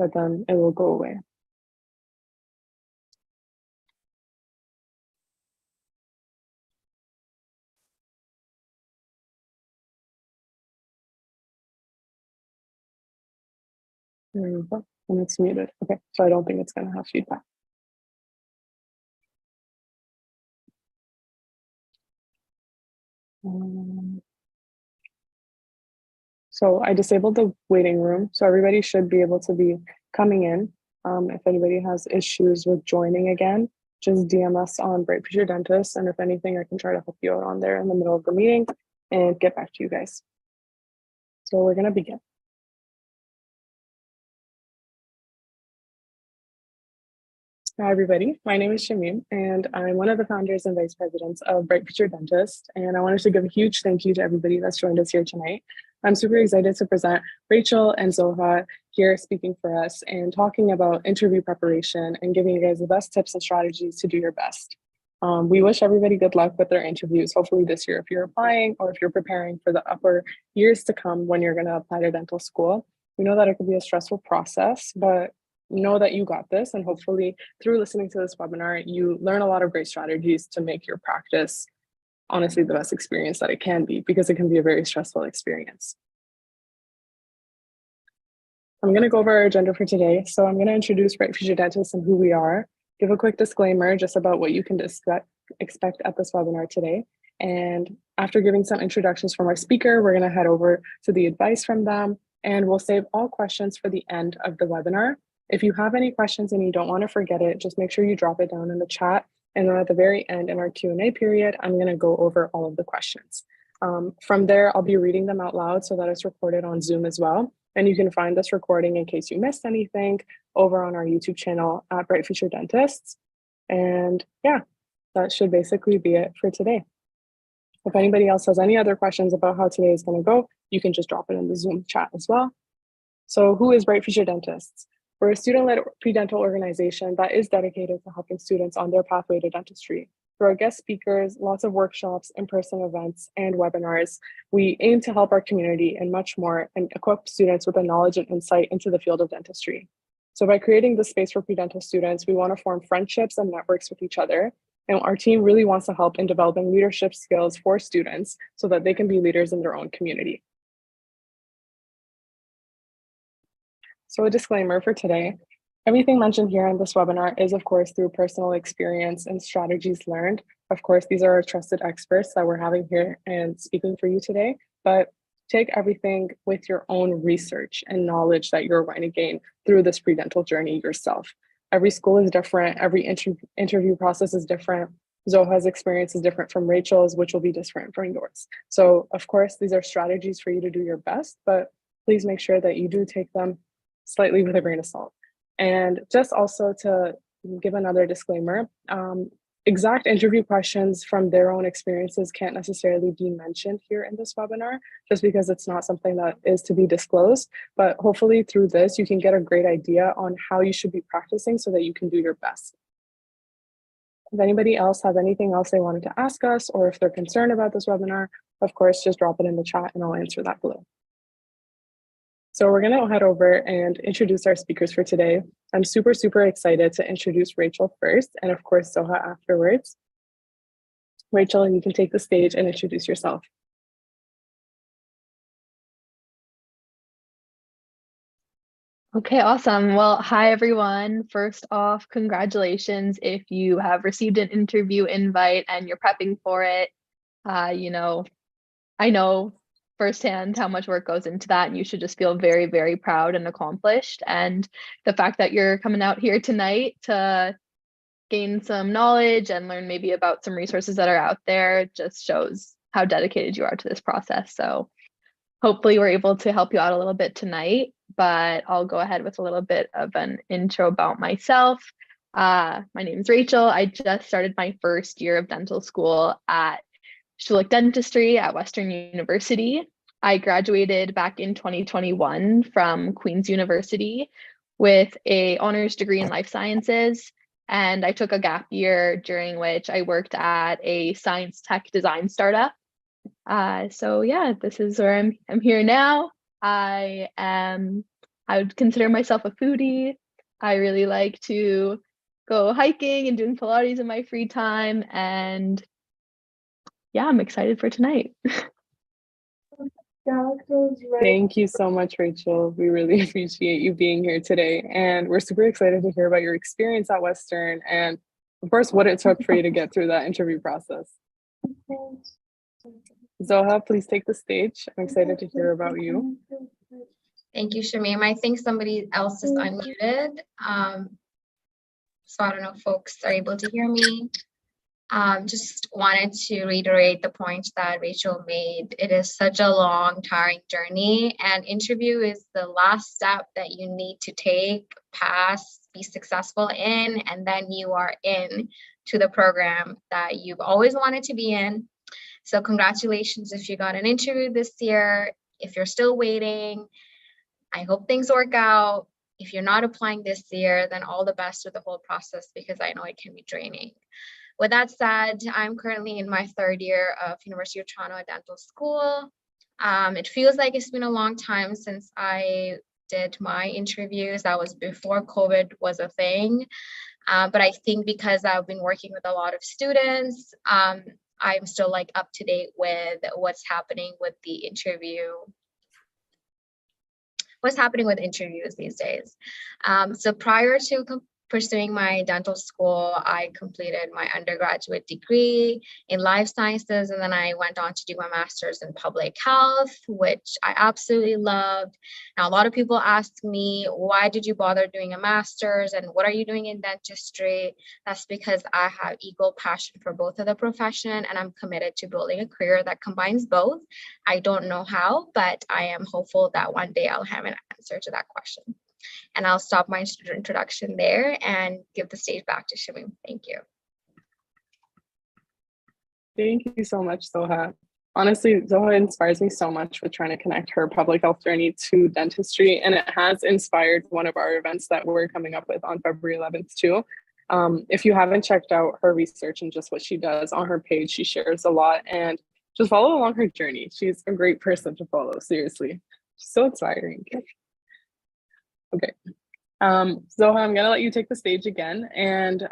but then it will go away. There you go. And it's muted. Okay, so I don't think it's going to have feedback. So I disabled the waiting room, so everybody should be able to be coming in. If anybody has issues with joining again, just DM us on Bright Future Dentist, and if anything, I can try to help you out on there in the middle of the meeting and get back to you guys. So we're going to begin. Hi, everybody. My name is Shamim, and I'm one of the founders and vice presidents of Bright Future Dentist. And I wanted to give a huge thank you to everybody that's joined us here tonight. I'm super excited to present Rachel and Zoha here speaking for us and talking about interview preparation and giving you guys the best tips and strategies to do your best. We wish everybody good luck with their interviews, hopefully this year, if you're applying or if you're preparing for the upper years to come when you're going to apply to dental school. We know that it could be a stressful process, but know that you got this, and hopefully through listening to this webinar, you learn a lot of great strategies to make your practice honestly the best experience that it can be, because it can be a very stressful experience. I'm going to go over our agenda for today. So I'm going to introduce Bright Future Dentist and who we are, give a quick disclaimer just about what you can expect at this webinar today. And after giving some introductions from our speaker, we're going to head over to the advice from them, and we'll save all questions for the end of the webinar. If you have any questions and you don't want to forget it, just make sure you drop it down in the chat. And then at the very end in our Q&A period, I'm going to go over all of the questions. From there, I'll be reading them out loud so that it's recorded on Zoom as well. And you can find this recording in case you missed anything over on our YouTube channel at Bright Future Dentists. And yeah, that should basically be it for today. If anybody else has any other questions about how today is going to go, you can just drop it in the Zoom chat as well. So who is Bright Future Dentists? We're a student-led pre-dental organization that is dedicated to helping students on their pathway to dentistry. Through our guest speakers, lots of workshops, in-person events, and webinars, we aim to help our community and much more, and equip students with the knowledge and insight into the field of dentistry. So by creating this space for pre-dental students, we want to form friendships and networks with each other. And our team really wants to help in developing leadership skills for students so that they can be leaders in their own community. So a disclaimer for today, everything mentioned here in this webinar is of course through personal experience and strategies learned. Of course, these are our trusted experts that we're having here and speaking for you today, but take everything with your own research and knowledge that you're going to gain through this pre-dental journey yourself. Every school is different, every interview process is different. Zoha's experience is different from Rachel's, which will be different from yours. So of course, these are strategies for you to do your best, but please make sure that you do take them slightly with a grain of salt. And just also to give another disclaimer, exact interview questions from their own experiences can't necessarily be mentioned here in this webinar, just because it's not something that is to be disclosed. But hopefully through this, you can get a great idea on how you should be practicing so that you can do your best. If anybody else has anything else they wanted to ask us, or if they're concerned about this webinar, of course, just drop it in the chat and I'll answer that below. So we're going to head over and introduce our speakers for today. I'm super, super excited to introduce Rachel first, and of course, Zoha afterwards. Rachel, you can take the stage and introduce yourself. Okay, awesome. Well, hi, everyone. First off, congratulations if you have received an interview invite and you're prepping for it. You know, I know firsthand how much work goes into that, and you should just feel very, very proud and accomplished. And the fact that you're coming out here tonight to gain some knowledge and learn maybe about some resources that are out there just shows how dedicated you are to this process. So hopefully we're able to help you out a little bit tonight, but I'll go ahead with a little bit of an intro about myself. My name is Rachel. I just started my first year of dental school at Schulich Dentistry at Western University. I graduated back in 2021 from Queen's University with an honors degree in life sciences. And I took a gap year during which I worked at a science tech design startup. So yeah, this is where I'm here now. I I would consider myself a foodie. I really like to go hiking and doing Pilates in my free time. And yeah, I'm excited for tonight. Thank you so much, Rachel. We really appreciate you being here today. And we're super excited to hear about your experience at Western and, of course, what it took for you to get through that interview process. Zoha, please take the stage. I'm excited to hear about you. Thank you, Shamim. I think somebody else is unmuted. So I don't know if folks are able to hear me. Just wanted to reiterate the point that Rachel made. It is such a long, tiring journey, and interview is the last step that you need to take, pass, be successful in, and then you are in to the program that you've always wanted to be in. So congratulations if you got an interview this year. If you're still waiting, I hope things work out. If you're not applying this year, then all the best with the whole process, because I know it can be draining. With that said, I'm currently in my third year of University of Toronto Dental School. It feels like it's been a long time since I did my interviews. That was before COVID was a thing. But I think because I've been working with a lot of students, I'm still like up to date with what's happening with the interviews these days. So prior to pursuing my dental school, I completed my undergraduate degree in life sciences, and then I went on to do my master's in public health, which I absolutely loved. Now, a lot of people ask me, why did you bother doing a master's and what are you doing in dentistry? That's because I have equal passion for both of the profession, and I'm committed to building a career that combines both. I don't know how, but I am hopeful that one day I'll have an answer to that question. And I'll stop my introduction there and give the stage back to Shamim. Thank you. Thank you so much, Zoha. Honestly, Zoha inspires me so much with trying to connect her public health journey to dentistry, and it has inspired one of our events that we're coming up with on February 11th too. If you haven't checked out her research and just what she does on her page, she shares a lot, and just follow along her journey. She's a great person to follow, seriously. She's so inspiring. Okay. Zoha, I'm going to let you take the stage again, and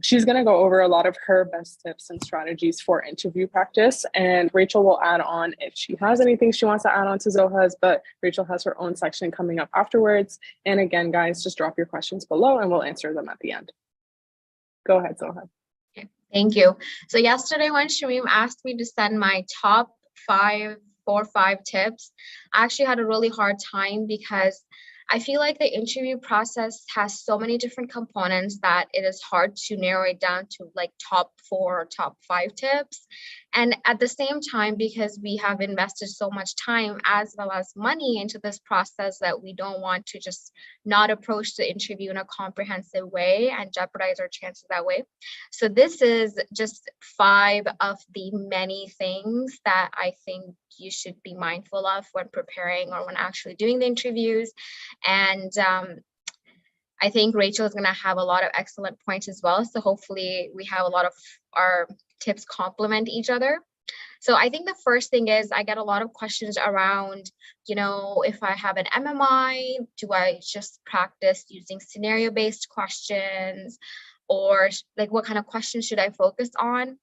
she's going to go over a lot of her best tips and strategies for interview practice, and Rachel will add on if she has anything she wants to add on to Zoha's, but Rachel has her own section coming up afterwards. And again, guys, just drop your questions below and we'll answer them at the end. Go ahead, Zoha. Okay, thank you. So yesterday when Shamim asked me to send my top 4 or 5 tips, I actually had a really hard time because I feel like the interview process has so many different components that it is hard to narrow it down to like top 4 or top 5 tips. And at the same time, because we have invested so much time as well as money into this process, that we don't want to just not approach the interview in a comprehensive way and jeopardize our chances that way. So this is just 5 of the many things that I think you should be mindful of when preparing or when actually doing the interviews. And I think Rachel is going to have a lot of excellent points as well. So hopefully we have a lot of our tips complement each other. So I think the first thing is I get a lot of questions around, if I have an MMI, do I just practice using scenario-based questions, or like what kind of questions should I focus on?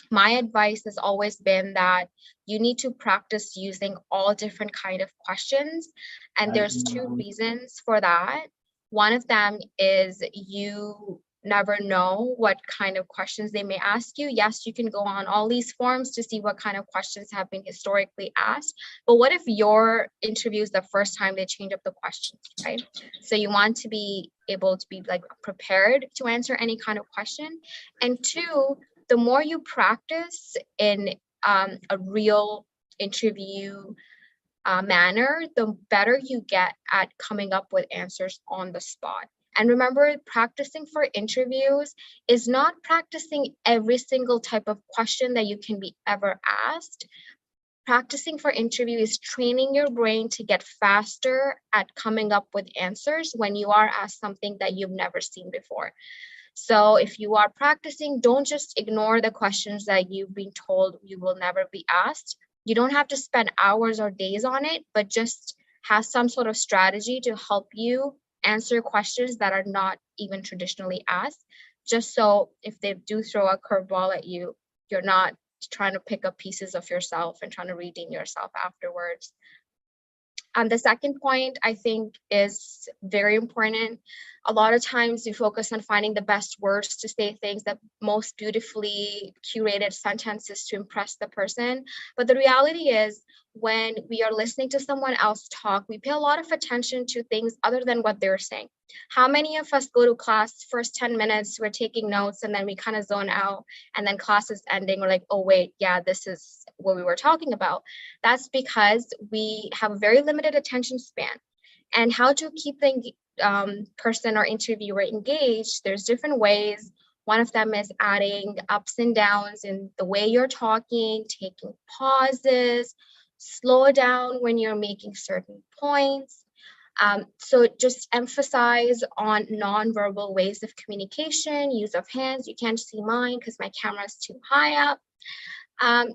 My advice has always been that you need to practice using all different kind of questions. And there's 2 reasons for that. One of them is you never know what kind of questions they may ask you. Yes, you can go on all these forums to see what kind of questions have been historically asked. But what if your interview is the first time they change up the questions, right? So you want to be able to be like prepared to answer any kind of question. And 2, the more you practice in a real interview manner, the better you get at coming up with answers on the spot. And remember, practicing for interviews is not practicing every single type of question that you can be ever asked. Practicing for interview is training your brain to get faster at coming up with answers when you are asked something that you've never seen before. So if you are practicing, don't just ignore the questions that you've been told you will never be asked. You don't have to spend hours or days on it, but just has some sort of strategy to help you answer questions that are not even traditionally asked, just so if they do throw a curveball at you, you're not trying to pick up pieces of yourself and trying to redeem yourself afterwards. And the second point I think is very important. A lot of times we focus on finding the best words to say things, that most beautifully curated sentences to impress the person. But the reality is, when we are listening to someone else talk, we pay a lot of attention to things other than what they're saying. How many of us go to class, first 10 minutes, we're taking notes, and then we kind of zone out, and then class is ending, we're like, oh wait, yeah, this is what we were talking about. That's because we have a very limited attention span. And how to keep the person or interviewer engaged, there's different ways. One of them is adding ups and downs in the way you're talking, taking pauses, slow down when you're making certain points. So just emphasize on nonverbal ways of communication, use of hands. You can't see mine because my camera is too high up.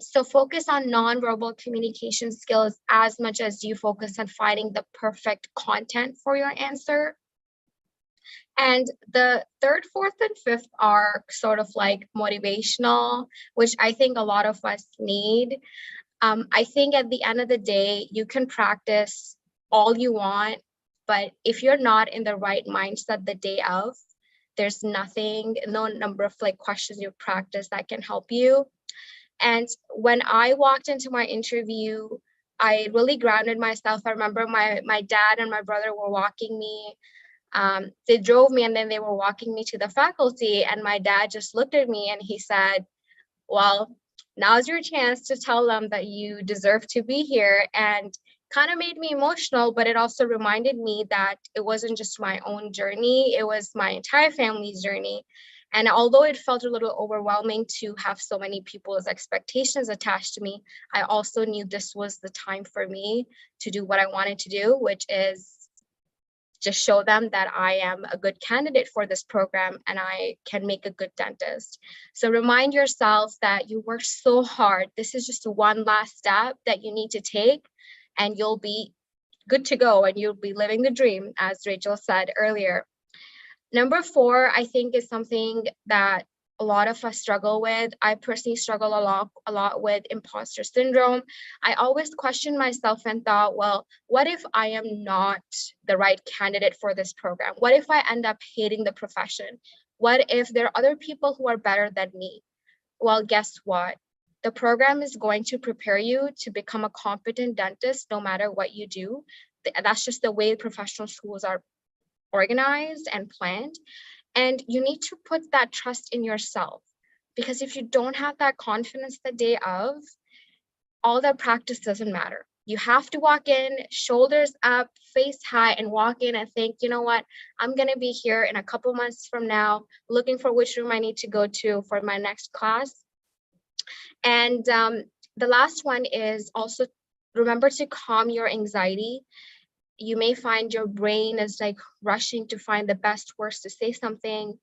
So focus on nonverbal communication skills as much as you focus on finding the perfect content for your answer. And the third, fourth, and fifth are sort of like motivational, which I think a lot of us need. I think at the end of the day, you can practice all you want, but if you're not in the right mindset the day of, there's nothing, no number of like questions you practice that can help you. And when I walked into my interview, I really grounded myself. I remember my dad and my brother were walking me. They drove me and then they were walking me to the faculty. And my dad just looked at me and he said, well, now's your chance to tell them that you deserve to be here. And kind of made me emotional, but it also reminded me that it wasn't just my own journey, it was my entire family's journey. And although it felt a little overwhelming to have so many people's expectations attached to me, I also knew this was the time for me to do what I wanted to do, which is just show them that I am a good candidate for this program and I can make a good dentist. So remind yourself that you worked so hard. This is just one last step that you need to take and you'll be good to go and you'll be living the dream, as Rachel said earlier. Number 4, I think, is something that a lot of us struggle with. I personally struggle a lot with imposter syndrome. I always questioned myself and thought, well, what if I am not the right candidate for this program? What if I end up hating the profession? What if there are other people who are better than me? Well, guess what? The program is going to prepare you to become a competent dentist no matter what you do. That's just the way professional schools are organized and planned. And you need to put that trust in yourself, because if you don't have that confidence the day of, all that practice doesn't matter. You have to walk in, shoulders up, face high, and walk in and think, you know what, I'm going to be here in a couple months from now, looking for which room I need to go to for my next class. And the last one is also remember to calm your anxiety. You may find your brain is like rushing to find the best words to say something.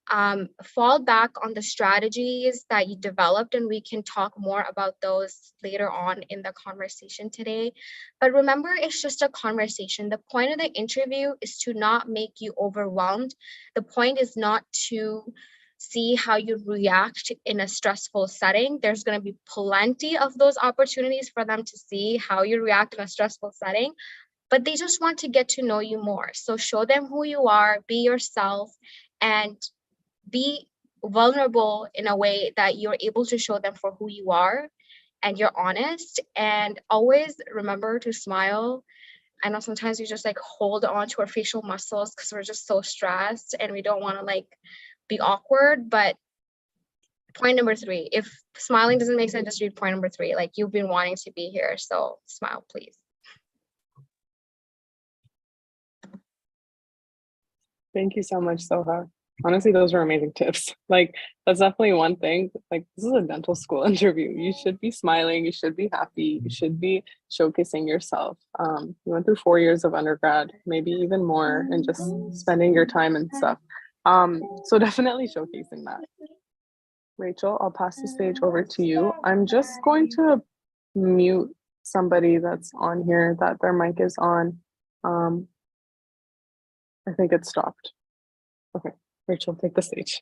Fall back on the strategies that you developed, and we can talk more about those later on in the conversation today. But remember, it's just a conversation. The point of the interview is to not make you overwhelmed. The point is not to see how you react in a stressful setting. There's going to be plenty of those opportunities for them to see how you react in a stressful setting. But they just want to get to know you more. So show them who you are, be yourself, and be vulnerable in a way that you're able to show them for who you are and you're honest. And always remember to smile. I know sometimes we just like hold on to our facial muscles because we're just so stressed and we don't want to like be awkward. But point number 3, if smiling doesn't make sense, just read point number 3. Like, you've been wanting to be here, so smile, please. Thank you so much, Zoha. Honestly, those were amazing tips. Like, that's definitely one thing. Like, this is a dental school interview. You should be smiling. You should be happy. You should be showcasing yourself. You went through 4 years of undergrad, maybe even more, and just spending your time and stuff. So definitely showcasing that. Rachel, I'll pass the stage over to you. I'm just going to mute somebody that's on here that their mic is on. I think it stopped. Okay, Rachel, take the stage.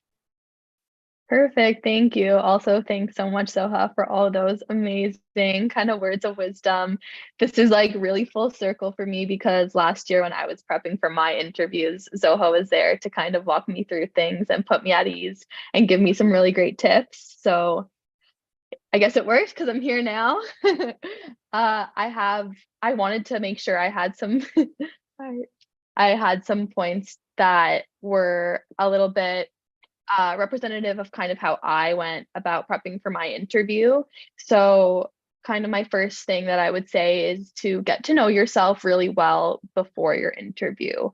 Perfect. Thank you. Also, thanks so much, Zoha, for all those amazing kind of words of wisdom. This is like really full circle for me because last year when I was prepping for my interviews, Zoha was there to kind of walk me through things and put me at ease and give me some really great tips. So I guess it worked because I'm here now. I wanted to make sure I had some I had some points that were a little bit representative of kind of how I went about prepping for my interview. So kind of my first thing that I would say is to get to know yourself really well before your interview.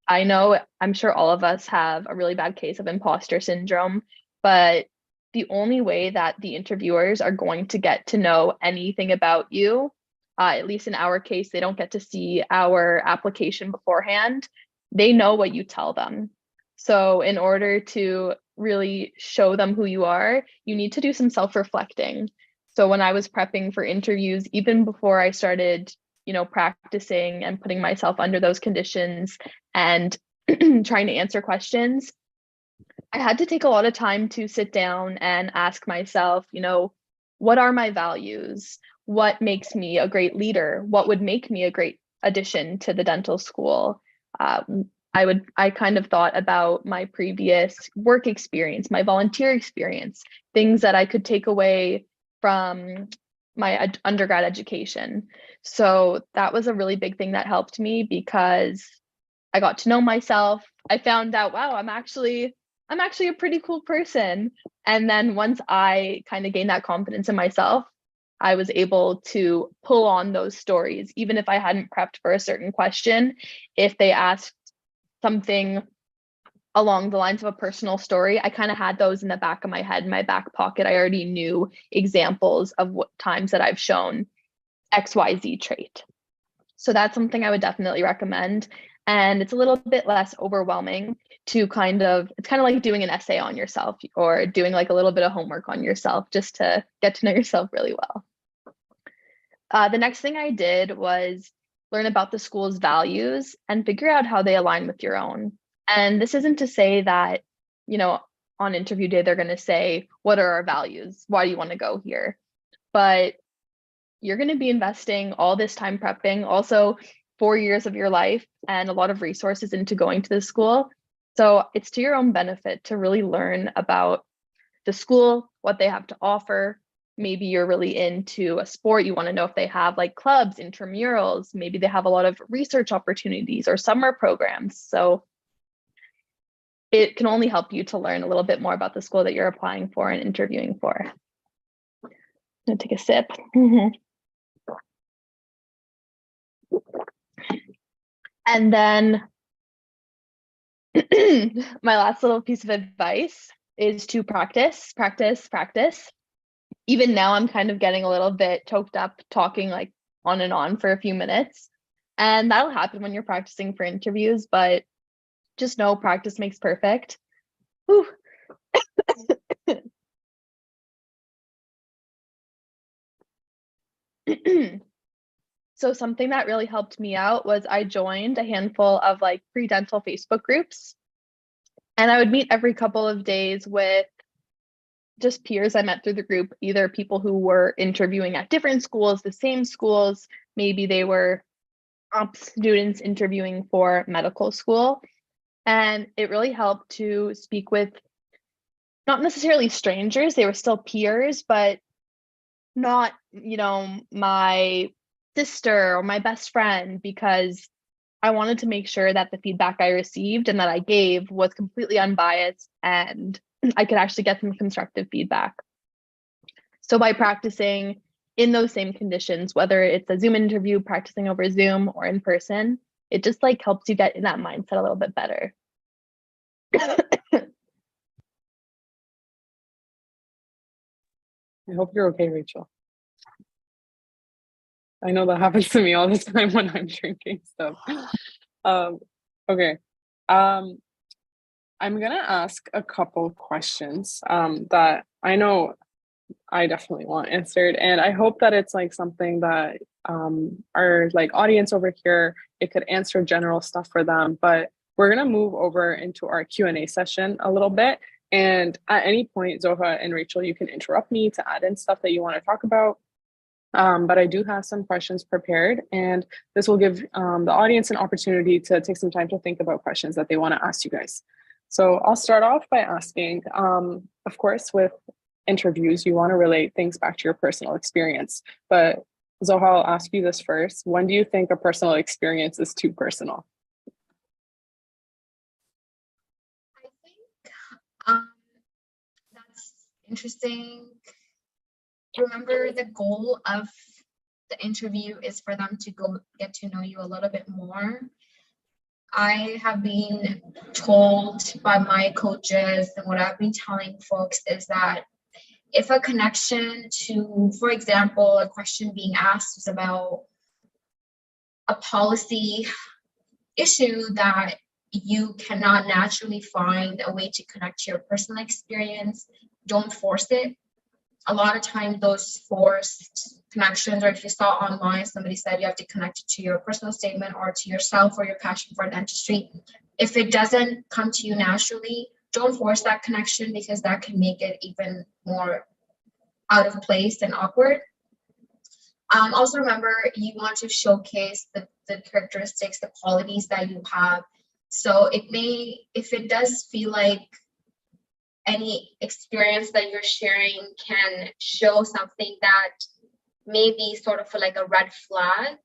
I'm sure all of us have a really bad case of imposter syndrome, but the only way that the interviewers are going to get to know anything about you, at least in our case, they don't get to see our application beforehand. They know what you tell them. So in order to really show them who you are, you need to do some self-reflecting. So when I was prepping for interviews, even before I started, practicing and putting myself under those conditions and trying to answer questions, I had to take a lot of time to sit down and ask myself, what are my values? What makes me a great leader? What would make me a great addition to the dental school? I kind of thought about my previous work experience, my volunteer experience, things that I could take away from my undergrad education. So that was a really big thing that helped me because I got to know myself. I found out, wow, I'm actually a pretty cool person. And then once I kind of gained that confidence in myself, I was able to pull on those stories, even if I hadn't prepped for a certain question. If they asked something along the lines of a personal story, I kind of had those in the back of my head, in my back pocket. I already knew examples of what times that I've shown XYZ trait. So that's something I would definitely recommend. And it's a little bit less overwhelming to it's kind of like doing an essay on yourself or doing like a little bit of homework on yourself just to get to know yourself really well. The next thing I did was learn about the school's values and figure out how they align with your own. And this isn't to say that, on interview day, they're going to say, what are our values? Why do you want to go here? But you're going to be investing all this time prepping, also 4 years of your life and a lot of resources into going to the school. So it's to your own benefit to really learn about the school, what they have to offer. Maybe you're really into a sport. You want to know if they have like clubs, intramurals. Maybe they have a lot of research opportunities or summer programs. So it can only help you to learn a little bit more about the school that you're applying for and interviewing for. I'm going to take a sip. And then my last little piece of advice is to practice. Even now, I'm kind of getting a little bit choked up talking like on and on for a few minutes. And that'll happen when you're practicing for interviews, but just know practice makes perfect. Whew. So something that really helped me out was I joined a handful of like pre-dental Facebook groups. And I would meet every couple of days with just peers I met through the group, either people who were interviewing at different schools, the same schools, maybe they were students interviewing for medical school. And it really helped to speak with not necessarily strangers, they were still peers, but not, my sister or my best friend, because I wanted to make sure that the feedback I received and that I gave was completely unbiased and I could actually get some constructive feedback. So by practicing in those same conditions, whether it's a Zoom interview, practicing over Zoom or in person, it just like helps you get in that mindset a little bit better. I hope you're okay, Rachel. I know that happens to me all the time when I'm drinking stuff. Okay. I'm gonna ask a couple questions that I know I definitely want answered. And I hope that it's like something that our like audience over here, it could answer general stuff for them. But we're gonna move over into our Q&A session a little bit. And at any point, Zoha and Rachel, you can interrupt me to add in stuff that you want to talk about. But I do have some questions prepared, and this will give the audience an opportunity to take some time to think about questions that they want to ask you guys. So I'll start off by asking, of course, with interviews, you want to relate things back to your personal experience. But Zoha, I'll ask you this first. When do you think a personal experience is too personal? I think that's interesting. Remember, the goal of the interview is for them to go get to know you a little bit more. I have been told by my coaches, and what I've been telling folks is that if a connection to, for example, a question being asked is about a policy issue that you cannot naturally find a way to connect to your personal experience, don't force it. A lot of times those forced connections, or if you saw online, somebody said you have to connect it to your personal statement or to yourself or your passion for dentistry. If it doesn't come to you naturally, don't force that connection, because that can make it even more out of place and awkward. Also remember, you want to showcase the characteristics, the qualities that you have. So it may, if it does feel like any experience that you're sharing can show something that may be sort of like a red flag,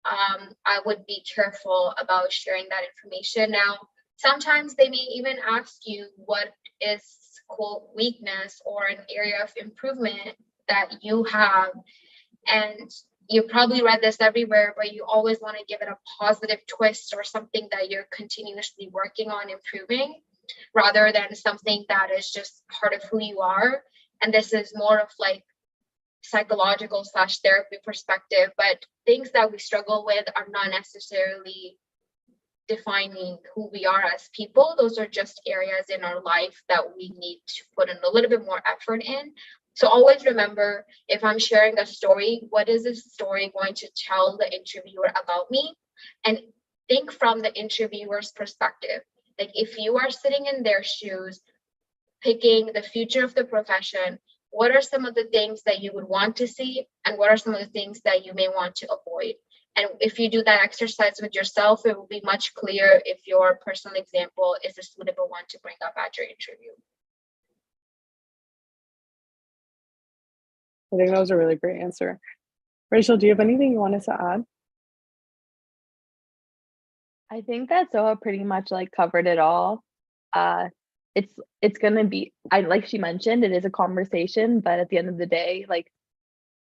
I would be careful about sharing that information. Now, sometimes they may even ask you what is quote weakness or an area of improvement that you have. And you probably read this everywhere, but you always want to give it a positive twist or something that you're continuously working on improving, rather than something that is just part of who you are. And this is more of like psychological / therapy perspective, but things that we struggle with are not necessarily defining who we are as people. Those are just areas in our life that we need to put in a little bit more effort in. So always remember, if I'm sharing a story, what is this story going to tell the interviewer about me? And think from the interviewer's perspective. Like if you are sitting in their shoes, picking the future of the profession, what are some of the things that you would want to see? And what are some of the things that you may want to avoid? And if you do that exercise with yourself, it will be much clearer if your personal example is a suitable one to bring up at your interview. I think that was a really great answer. Rachel, do you have anything you wanted to add? I think that Zoha pretty much like covered it all. It's gonna be, like she mentioned, it is a conversation, but at the end of the day, like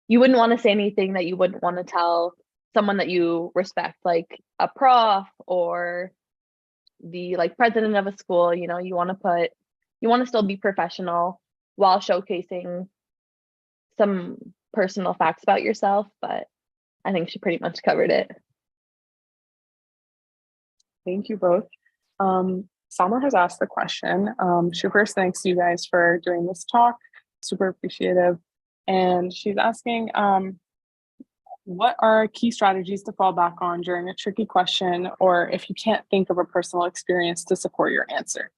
you wouldn't want to say anything that you wouldn't want to tell someone that you respect, like a prof or the like president of a school. You know, you want to still be professional while showcasing some personal facts about yourself, but I think she pretty much covered it. Thank you both. Summer has asked the question. She first thanks you guys for doing this talk. Super appreciative. And she's asking, what are key strategies to fall back on during a tricky question, or if you can't think of a personal experience to support your answer?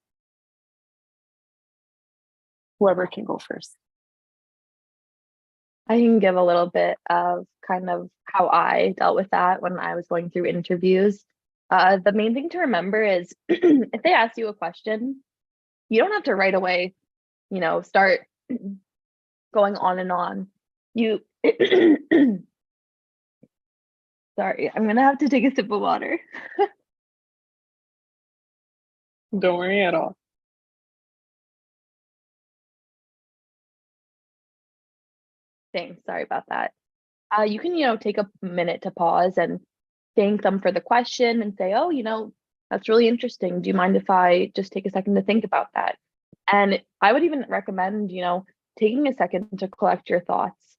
Whoever can go first. I can give a little bit of kind of how I dealt with that when I was going through interviews. The main thing to remember is if they ask you a question, you don't have to right away, start going on and on. You, sorry, I'm gonna have to take a sip of water. Don't worry at all. Thanks, sorry about that. You can, take a minute to pause and thank them for the question and say, oh, that's really interesting. Do you mind if I just take a second to think about that? And I would even recommend, taking a second to collect your thoughts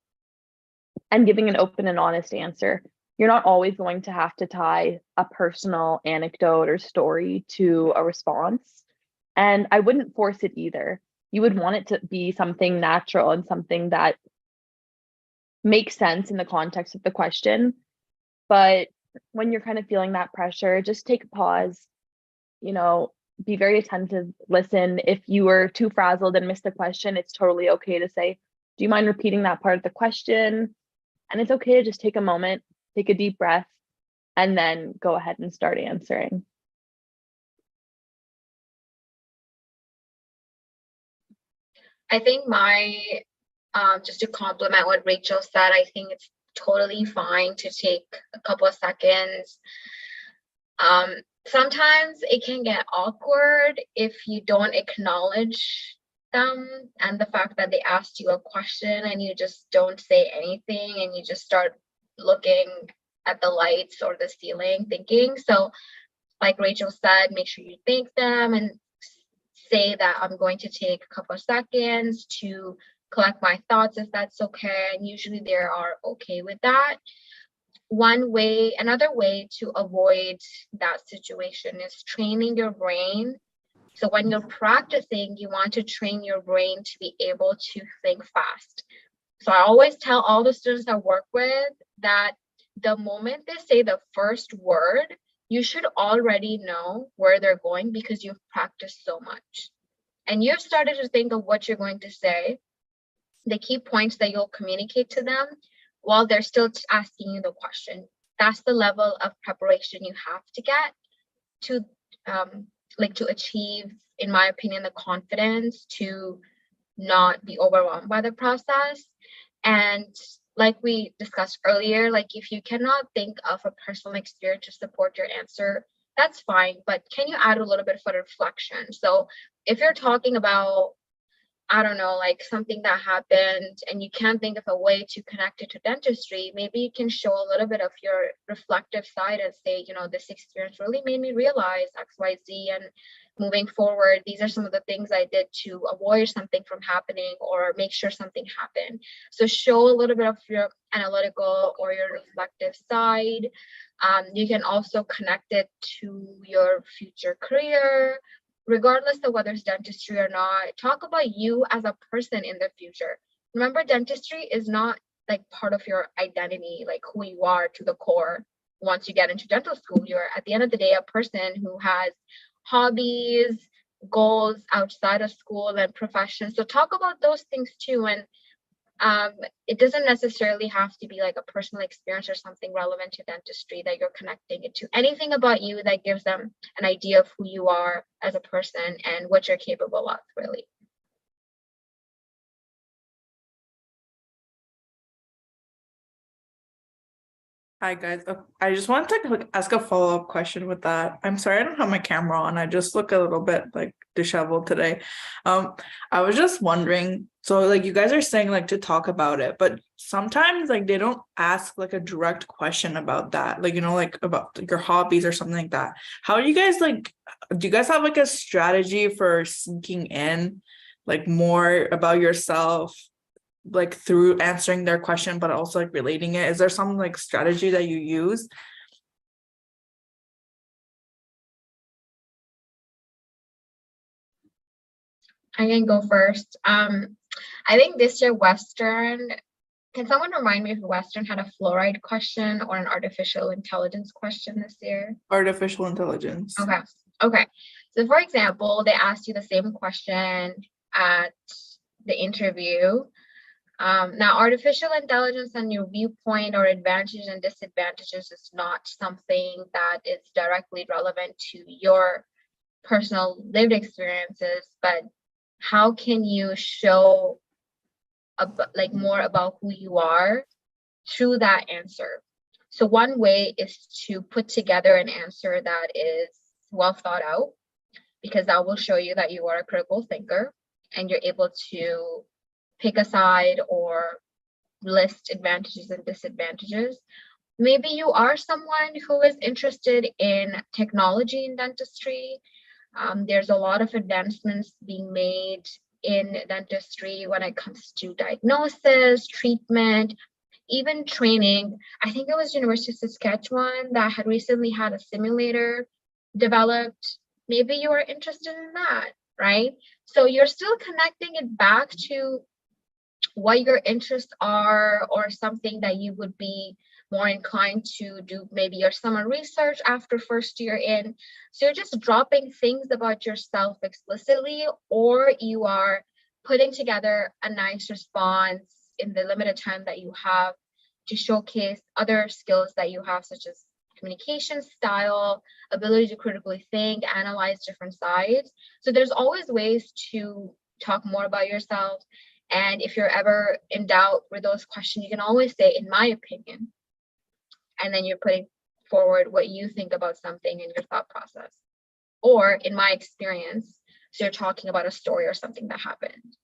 and giving an open and honest answer. You're not always going to have to tie a personal anecdote or story to a response. And I wouldn't force it either. you would want it to be something natural and something that makes sense in the context of the question. But when you're kind of feeling that pressure, just take a pause, you know, be very attentive, listen. If you were too frazzled and missed the question, it's totally okay to say, do you mind repeating that part of the question? And it's okay to just take a moment, take a deep breath, and then go ahead and start answering. I think just to complement what Rachel said, I think it's totally fine to take a couple of seconds. Sometimes it can get awkward if you don't acknowledge them and the fact that they asked you a question and you just don't say anything and you just start looking at the lights or the ceiling thinking. So like Rachel said, make sure you thank them and say that I'm going to take a couple of seconds to collect my thoughts if that's okay. And usually they are okay with that. Another way to avoid that situation is training your brain. So when you're practicing, you want to train your brain to be able to think fast. So I always tell all the students I work with that the moment they say the first word, you should already know where they're going because you've practiced so much. And you've started to think of what you're going to say, the key points that you'll communicate to them while they're still asking you the question. That's the level of preparation you have to get to achieve, in my opinion, the confidence to not be overwhelmed by the process. And like we discussed earlier, like if you cannot think of a personal experience to support your answer, that's fine, but can you add a little bit for reflection? So if you're talking about, I don't know, like something that happened and you can't think of a way to connect it to dentistry, maybe you can show a little bit of your reflective side and say, this experience really made me realize XYZ, and moving forward, these are some of the things I did to avoid something from happening or make sure something happened. So show a little bit of your analytical or your reflective side. You can also connect it to your future career, regardless of whether it's dentistry or not. Talk about you as a person in the future. Remember, dentistry is not like part of your identity, like who you are to the core. Once you get into dental school, you're at the end of the day a person who has hobbies, goals outside of school and profession. So talk about those things too. And it doesn't necessarily have to be like a personal experience or something relevant to dentistry that you're connecting it to. Anything about you that gives them an idea of who you are as a person and what you're capable of, really. Hi guys. I just wanted to ask a follow-up question with that. I'm sorry I don't have my camera on. I just look a little bit disheveled today. I was just wondering, so you guys are saying to talk about it, but sometimes they don't ask a direct question about that, about your hobbies or something like that. How do you guys do you guys have a strategy for sinking in more about yourself through answering their question, but also relating it? Is there some strategy that you use? I can go first. I think this year Western, can someone remind me if Western had a fluoride question or an artificial intelligence question this year? Artificial intelligence. Okay. So for example, they asked you the same question at the interview. Now, artificial intelligence and your viewpoint or advantages and disadvantages is not something that is directly relevant to your personal lived experiences, but how can you show more about who you are through that answer? So one way is to put together an answer that is well thought out, because that will show you that you are a critical thinker and you're able to pick a side or list advantages and disadvantages. Maybe you are someone who is interested in technology in dentistry. There's a lot of advancements being made in dentistry when it comes to diagnosis, treatment, even training. I think it was University of Saskatchewan that had recently had a simulator developed. Maybe you are interested in that. right? So you're still connecting it back to what your interests are, or something that you would be more inclined to do, maybe your summer research after first year in. So you're just dropping things about yourself explicitly, or you are putting together a nice response in the limited time that you have to showcase other skills that you have, such as communication style, ability to critically think, analyze different sides. So there's always ways to talk more about yourself. And if you're ever in doubt with those questions, you can always say, in my opinion, and then you're putting forward what you think about something in your thought process. Or in my experience, so you're talking about a story or something that happened.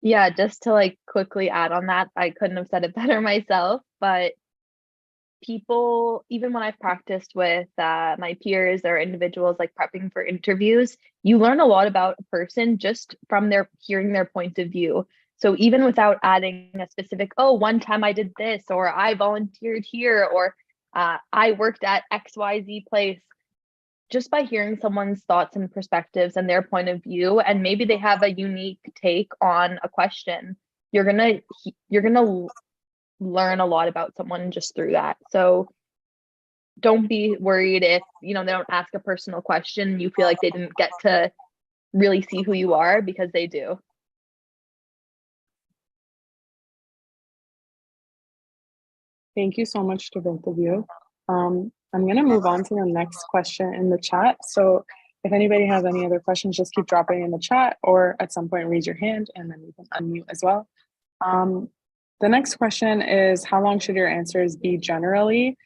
Yeah, just to like quickly add on that, I couldn't have said it better myself, but people, even when I've practiced with my peers or individuals like prepping for interviews, you learn a lot about a person just from their hearing their point of view. So even without adding a specific, oh, one time I did this, or I volunteered here, or I worked at XYZ place, just by hearing someone's thoughts and perspectives and their point of view, and maybe they have a unique take on a question, you're gonna learn a lot about someone just through that. So don't be worried if they don't ask a personal question, you feel like they didn't get to really see who you are, because they do. Thank you so much to both of you. I'm going to move on to the next question in the chat. So if anybody has any other questions, just keep dropping in the chat, or at some point raise your hand and then we can unmute as well. The next question is, how long should your answers be generally?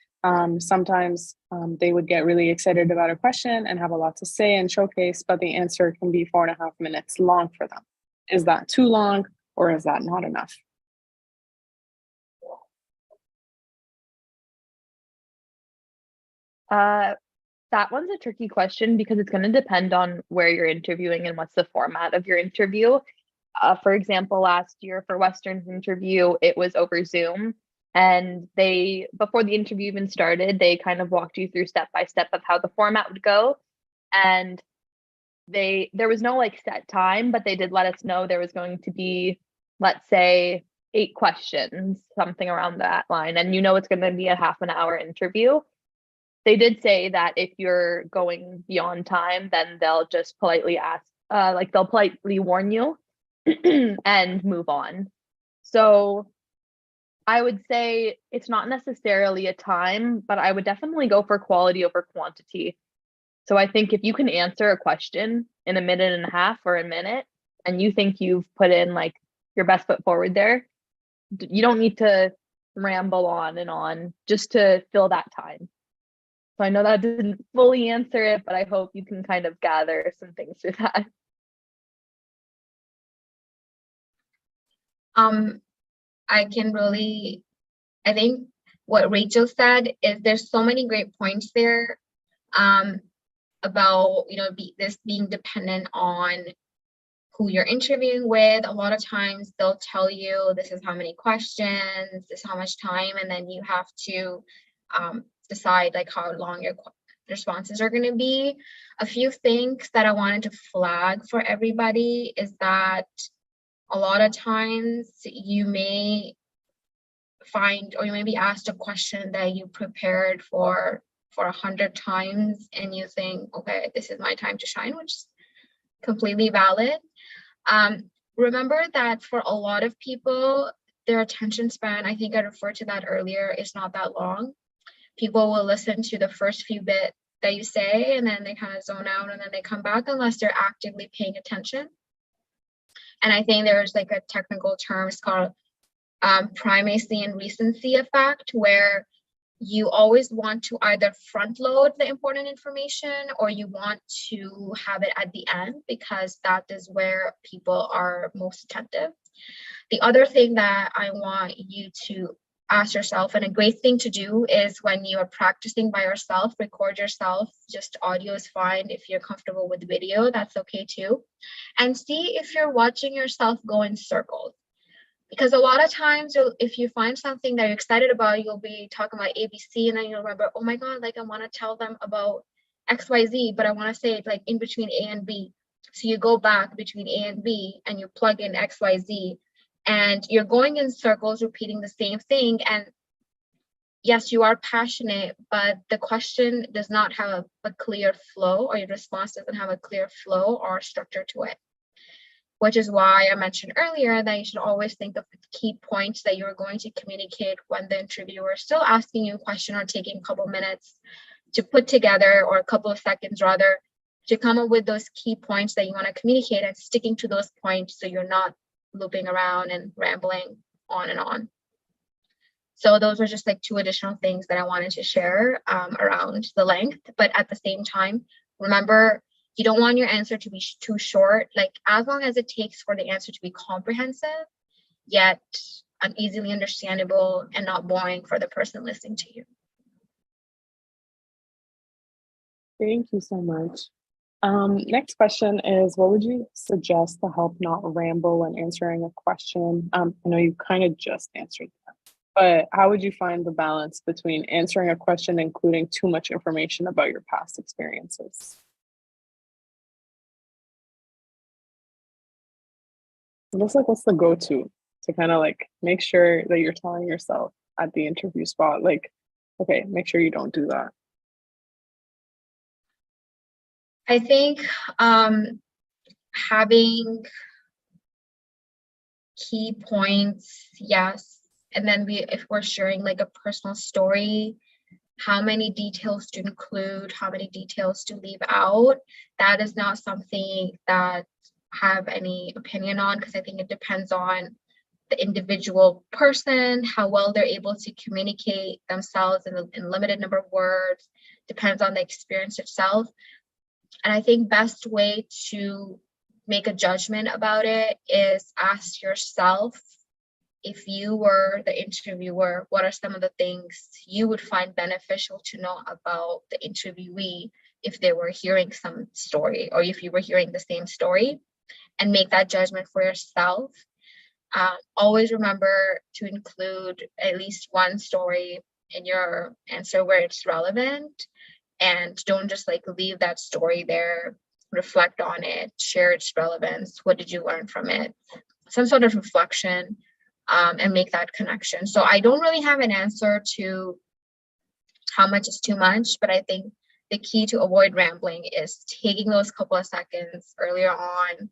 Sometimes they would get really excited about a question and have a lot to say and showcase, but the answer can be 4.5 minutes long for them. Is that too long, or is that not enough? That one's a tricky question, because it's going to depend on where you're interviewing and what's the format of your interview. For example, last year for Western's interview, it was over Zoom, and before the interview even started, they kind of walked you through step by step of how the format would go. And there was no like set time, but they did let us know there was going to be, let's say, 8 questions, something around that line. And it's going to be a half an hour interview. They did say that if you're going beyond time, then they'll just politely ask, they'll politely warn you and move on. So I would say it's not necessarily a time, but I would definitely go for quality over quantity. So I think if you can answer a question in a minute and a half or a minute, and you think you've put in like your best foot forward there, you don't need to ramble on and on just to fill that time. So I know that didn't fully answer it, but I hope you can kind of gather some things through that. I think what Rachel said is there's so many great points there about, this being dependent on who you're interviewing with. A lot of times they'll tell you this is how many questions, this is how much time, and then you have to decide like how long your responses are going to be. A few things that I wanted to flag for everybody is that a lot of times you may find, or you may be asked a question that you prepared for 100 times, and you think, okay, this is my time to shine, which is completely valid. Remember that for a lot of people, their attention span, I think I referred to that earlier, is not that long. People will listen to the first few bits that you say, and then they kind of zone out, and then they come back unless they're actively paying attention. And I think there's like a technical term, it's called primacy and recency effect, where you always want to either front load the important information, or you want to have it at the end, because that is where people are most attentive. The other thing that I want you to ask yourself, and a great thing to do, is when you are practicing by yourself, record yourself. Just audio is fine. If you're comfortable with video, that's okay too. And see if you're watching yourself go in circles. Because a lot of times, if you find something that you're excited about, you'll be talking about ABC, and then you'll remember, oh my God, like I want to tell them about XYZ, but I want to say it like in between A and B. So you go back between A and B and you plug in XYZ, and you're going in circles, repeating the same thing. And yes, you are passionate, but the question does not have a clear flow, or your response doesn't have a clear flow or structure to it. Which is why I mentioned earlier that you should always think of the key points that you're going to communicate when the interviewer is still asking you a question or taking a couple minutes to put together, or a couple of seconds rather, to come up with those key points that you want to communicate, and sticking to those points so you're not looping around and rambling on and on. So those are just like 2 additional things that I wanted to share around the length. But at the same time, remember, you don't want your answer to be too short, like as long as it takes for the answer to be comprehensive, yet easily understandable and not boring for the person listening to you. Thank you so much. Next question is, what would you suggest to help not ramble when answering a question? I know you kind of just answered that, but how would you find the balance between answering a question including too much information about your past experiences? It looks like, what's the go-to to kind of like make sure that you're telling yourself at the interview spot, like, okay, make sure you don't do that? I think having key points, yes. And then if we're sharing like a personal story, how many details to include, how many details to leave out, that is not something that I have any opinion on, because I think it depends on the individual person, how well they're able to communicate themselves in limited number of words, depends on the experience itself. And I think best way to make a judgment about it is ask yourself, if you were the interviewer, what are some of the things you would find beneficial to know about the interviewee if they were hearing some story, or if you were hearing the same story, and make that judgment for yourself. Always remember to include at least one story in your answer where it's relevant. And don't just like leave that story there, reflect on it, share its relevance. What did you learn from it? Some sort of reflection, and make that connection. So I don't really have an answer to how much is too much, but I think the key to avoid rambling is taking those couple of seconds earlier on,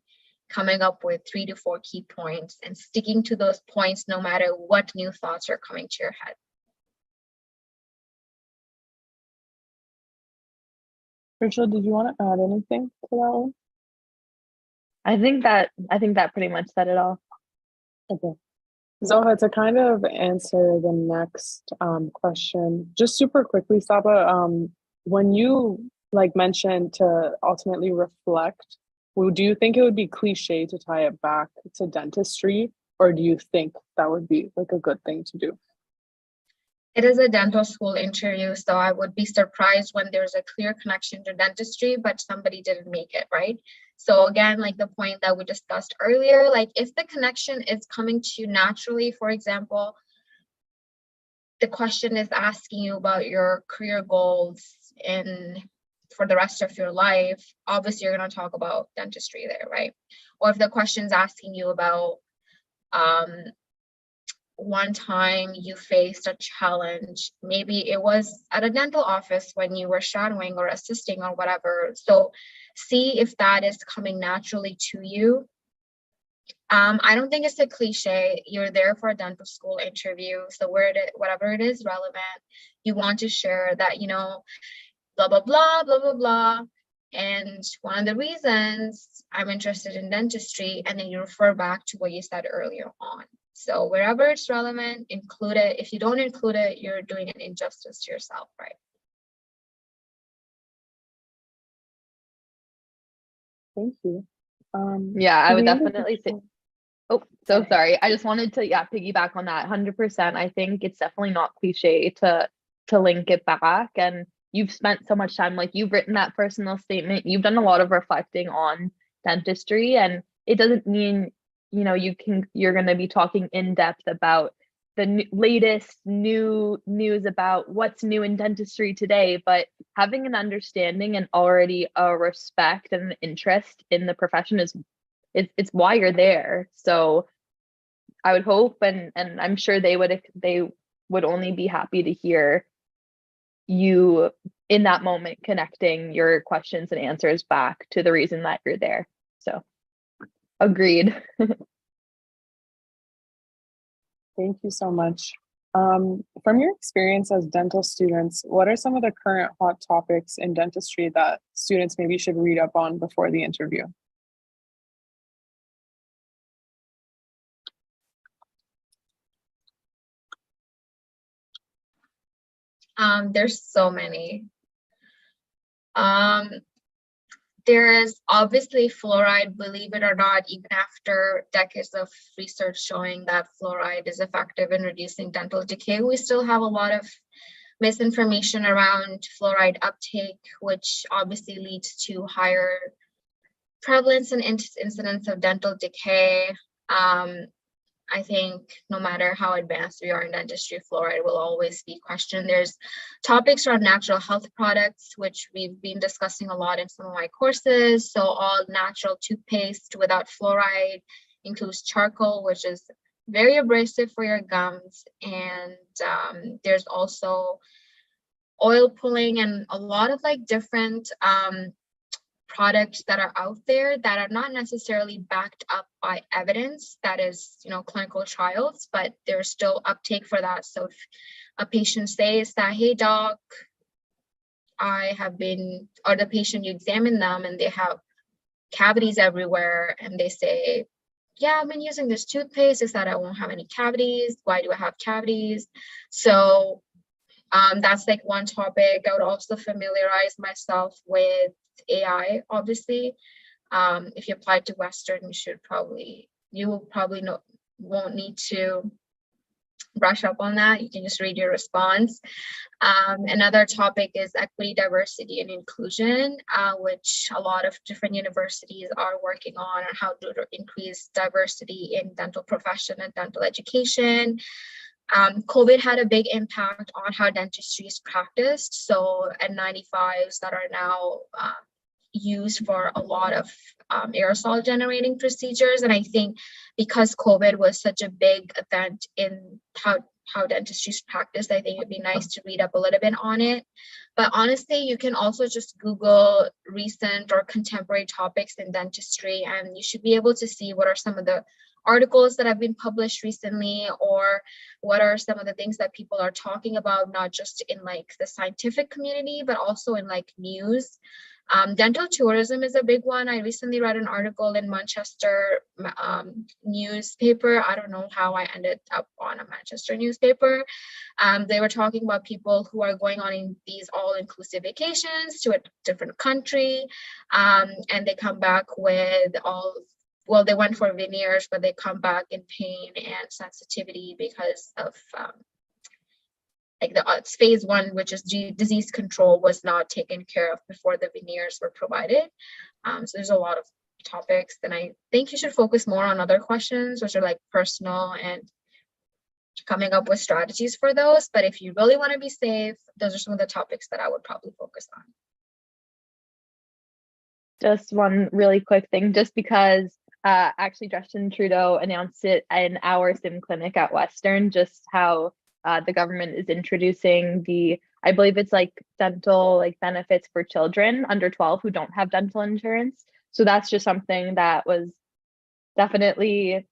coming up with 3 to 4 key points, and sticking to those points no matter what new thoughts are coming to your head. Rachel, did you want to add anything to that one? I think that pretty much said it all. Okay. Zoha, to kind of answer the next question, just super quickly, Saba, when you like mentioned to ultimately reflect, do you think it would be cliche to tie it back to dentistry, or do you think that would be like a good thing to do? It is a dental school interview, so I would be surprised when there's a clear connection to dentistry, but somebody didn't make it, right? So again, like the point that we discussed earlier, like if the connection is coming to you naturally, for example, the question is asking you about your career goals for the rest of your life, obviously you're going to talk about dentistry there, right? Or if the question is asking you about one time you faced a challenge, maybe it was at a dental office when you were shadowing or assisting or whatever. So see if that is coming naturally to you. I don't think it's a cliche. You're there for a dental school interview, so whatever it is relevant, you want to share that, you know, blah blah blah blah blah blah, and one of the reasons I'm interested in dentistry, and then you refer back to what you said earlier on. So wherever it's relevant, include it. If you don't include it, you're doing an injustice to yourself, right? Thank you. Yeah, I would we ended definitely say. the- Oh, so sorry. I just wanted to piggyback on that 100%. I think it's definitely not cliche to link it back. And you've spent so much time, like you've written that personal statement. You've done a lot of reflecting on dentistry, and it doesn't mean, you know, you're going to be talking in depth about latest new news about what's new in dentistry today, but having an understanding and already a respect and an interest in the profession is it's why you're there. So I would hope, and I'm sure they would only be happy to hear you in that moment connecting your questions and answers back to the reason that you're there. So agreed. Thank you so much. From your experience as dental students, what are some of the current hot topics in dentistry that students maybe should read up on before the interview? There's so many. There is obviously fluoride, believe it or not, even after decades of research showing that fluoride is effective in reducing dental decay, we still have a lot of misinformation around fluoride uptake, which obviously leads to higher prevalence and incidence of dental decay. I think no matter how advanced we are in dentistry, fluoride will always be questioned. There's topics around natural health products, which we've been discussing a lot in some of my courses. So all natural toothpaste without fluoride includes charcoal, which is very abrasive for your gums. And there's also oil pulling and a lot of like different products that are out there that are not necessarily backed up by evidence, that is, clinical trials, but there's still uptake for that. So if a patient says that, hey doc, or the patient, you examine them and they have cavities everywhere, and they say, yeah, I've been using this toothpaste, is that I won't have any cavities. Why do I have cavities? So that's like one topic. I would also familiarize myself with AI, obviously. If you apply to Western, you will probably won't need to brush up on that. You can just read your response. Another topic is equity, diversity, and inclusion, which a lot of different universities are working on how to increase diversity in dental profession and dental education. COVID had a big impact on how dentistry is practiced. So N95s that are now used for a lot of aerosol generating procedures. And I think because COVID was such a big event in how dentistry is practiced, I think it'd be nice to read up a little bit on it. But honestly, you can also just Google recent or contemporary topics in dentistry, and you should be able to see what are some of the articles that have been published recently, or what are some of the things that people are talking about, not just in like the scientific community, but also in like news. Dental tourism is a big one. I recently read an article in Manchester newspaper. I don't know how I ended up on a Manchester newspaper. They were talking about people who are going on in these all-inclusive vacations to a different country, and they come back with they went for veneers, but they come back in pain and sensitivity because of phase one, which is disease control, was not taken care of before the veneers were provided. So there's a lot of topics, and I think you should focus more on other questions, which are like personal and coming up with strategies for those. But if you really want to be safe, those are some of the topics that I would probably focus on. Just one really quick thing, just because actually Justin Trudeau announced it in our sim clinic at Western, just how the government is introducing I believe it's like dental benefits for children under 12 who don't have dental insurance. So that's just something that was definitely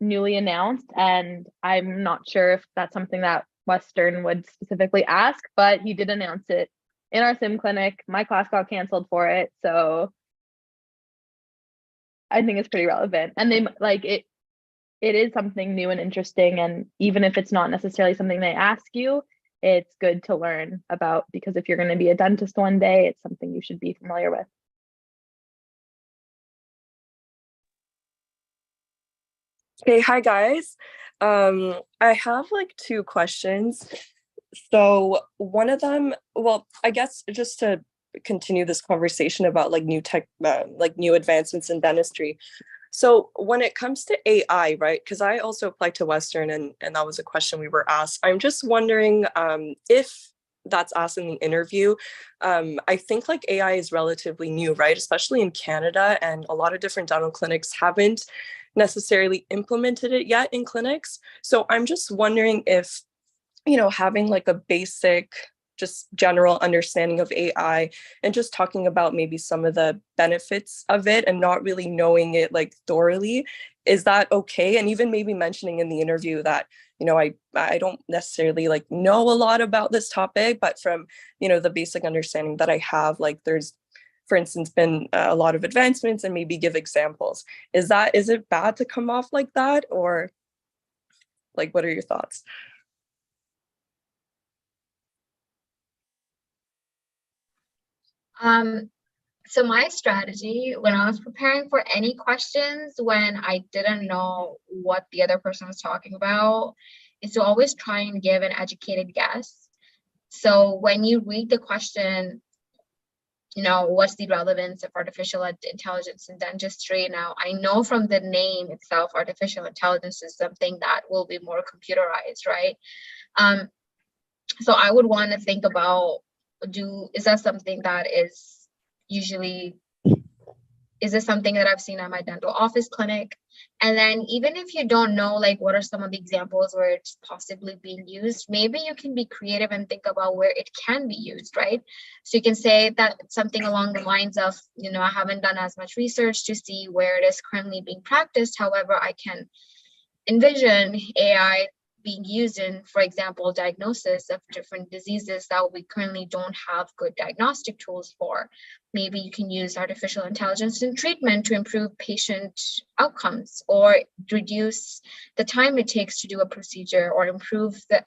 newly announced, and I'm not sure if that's something that Western would specifically ask, but he did announce it in our sim clinic. My class got canceled for it, so I think it's pretty relevant. And they it is something new and interesting, and even if it's not necessarily something they ask you, it's good to learn about, because if you're going to be a dentist one day, it's something you should be familiar with. Okay, hi guys. I have two questions. So one of them, well, I guess just to continue this conversation about like new advancements in dentistry. So when it comes to AI, right? Because I also applied to Western, and that was a question we were asked. I'm just wondering if that's asked in the interview. I think like AI is relatively new, right? Especially in Canada, and a lot of different dental clinics haven't necessarily implemented it yet in clinics. So I'm just wondering if, having like a basic, just general understanding of AI and just talking about maybe some of the benefits of it and not really knowing it like thoroughly, is that okay? And even maybe mentioning in the interview that, I don't necessarily like know a lot about this topic, but from, the basic understanding that I have, like there's, for instance, been a lot of advancements, and maybe give examples. Is it bad to come off like that, or like, what are your thoughts? So my strategy when I was preparing for any questions when I didn't know what the other person was talking about is to always try and give an educated guess. So when you read the question, what's the relevance of artificial intelligence in dentistry? Now, I know from the name itself, artificial intelligence is something that will be more computerized, right? So I would want to think about, is that something that is this something that I've seen at my dental office clinic? And then even if you don't know, like, what are some of the examples where it's possibly being used, maybe you can be creative and think about where it can be used, right? So you can say that something along the lines of, I haven't done as much research to see where it is currently being practiced. However, I can envision AI being used in, for example, diagnosis of different diseases that we currently don't have good diagnostic tools for. Maybe you can use artificial intelligence in treatment to improve patient outcomes, or reduce the time it takes to do a procedure, or improve the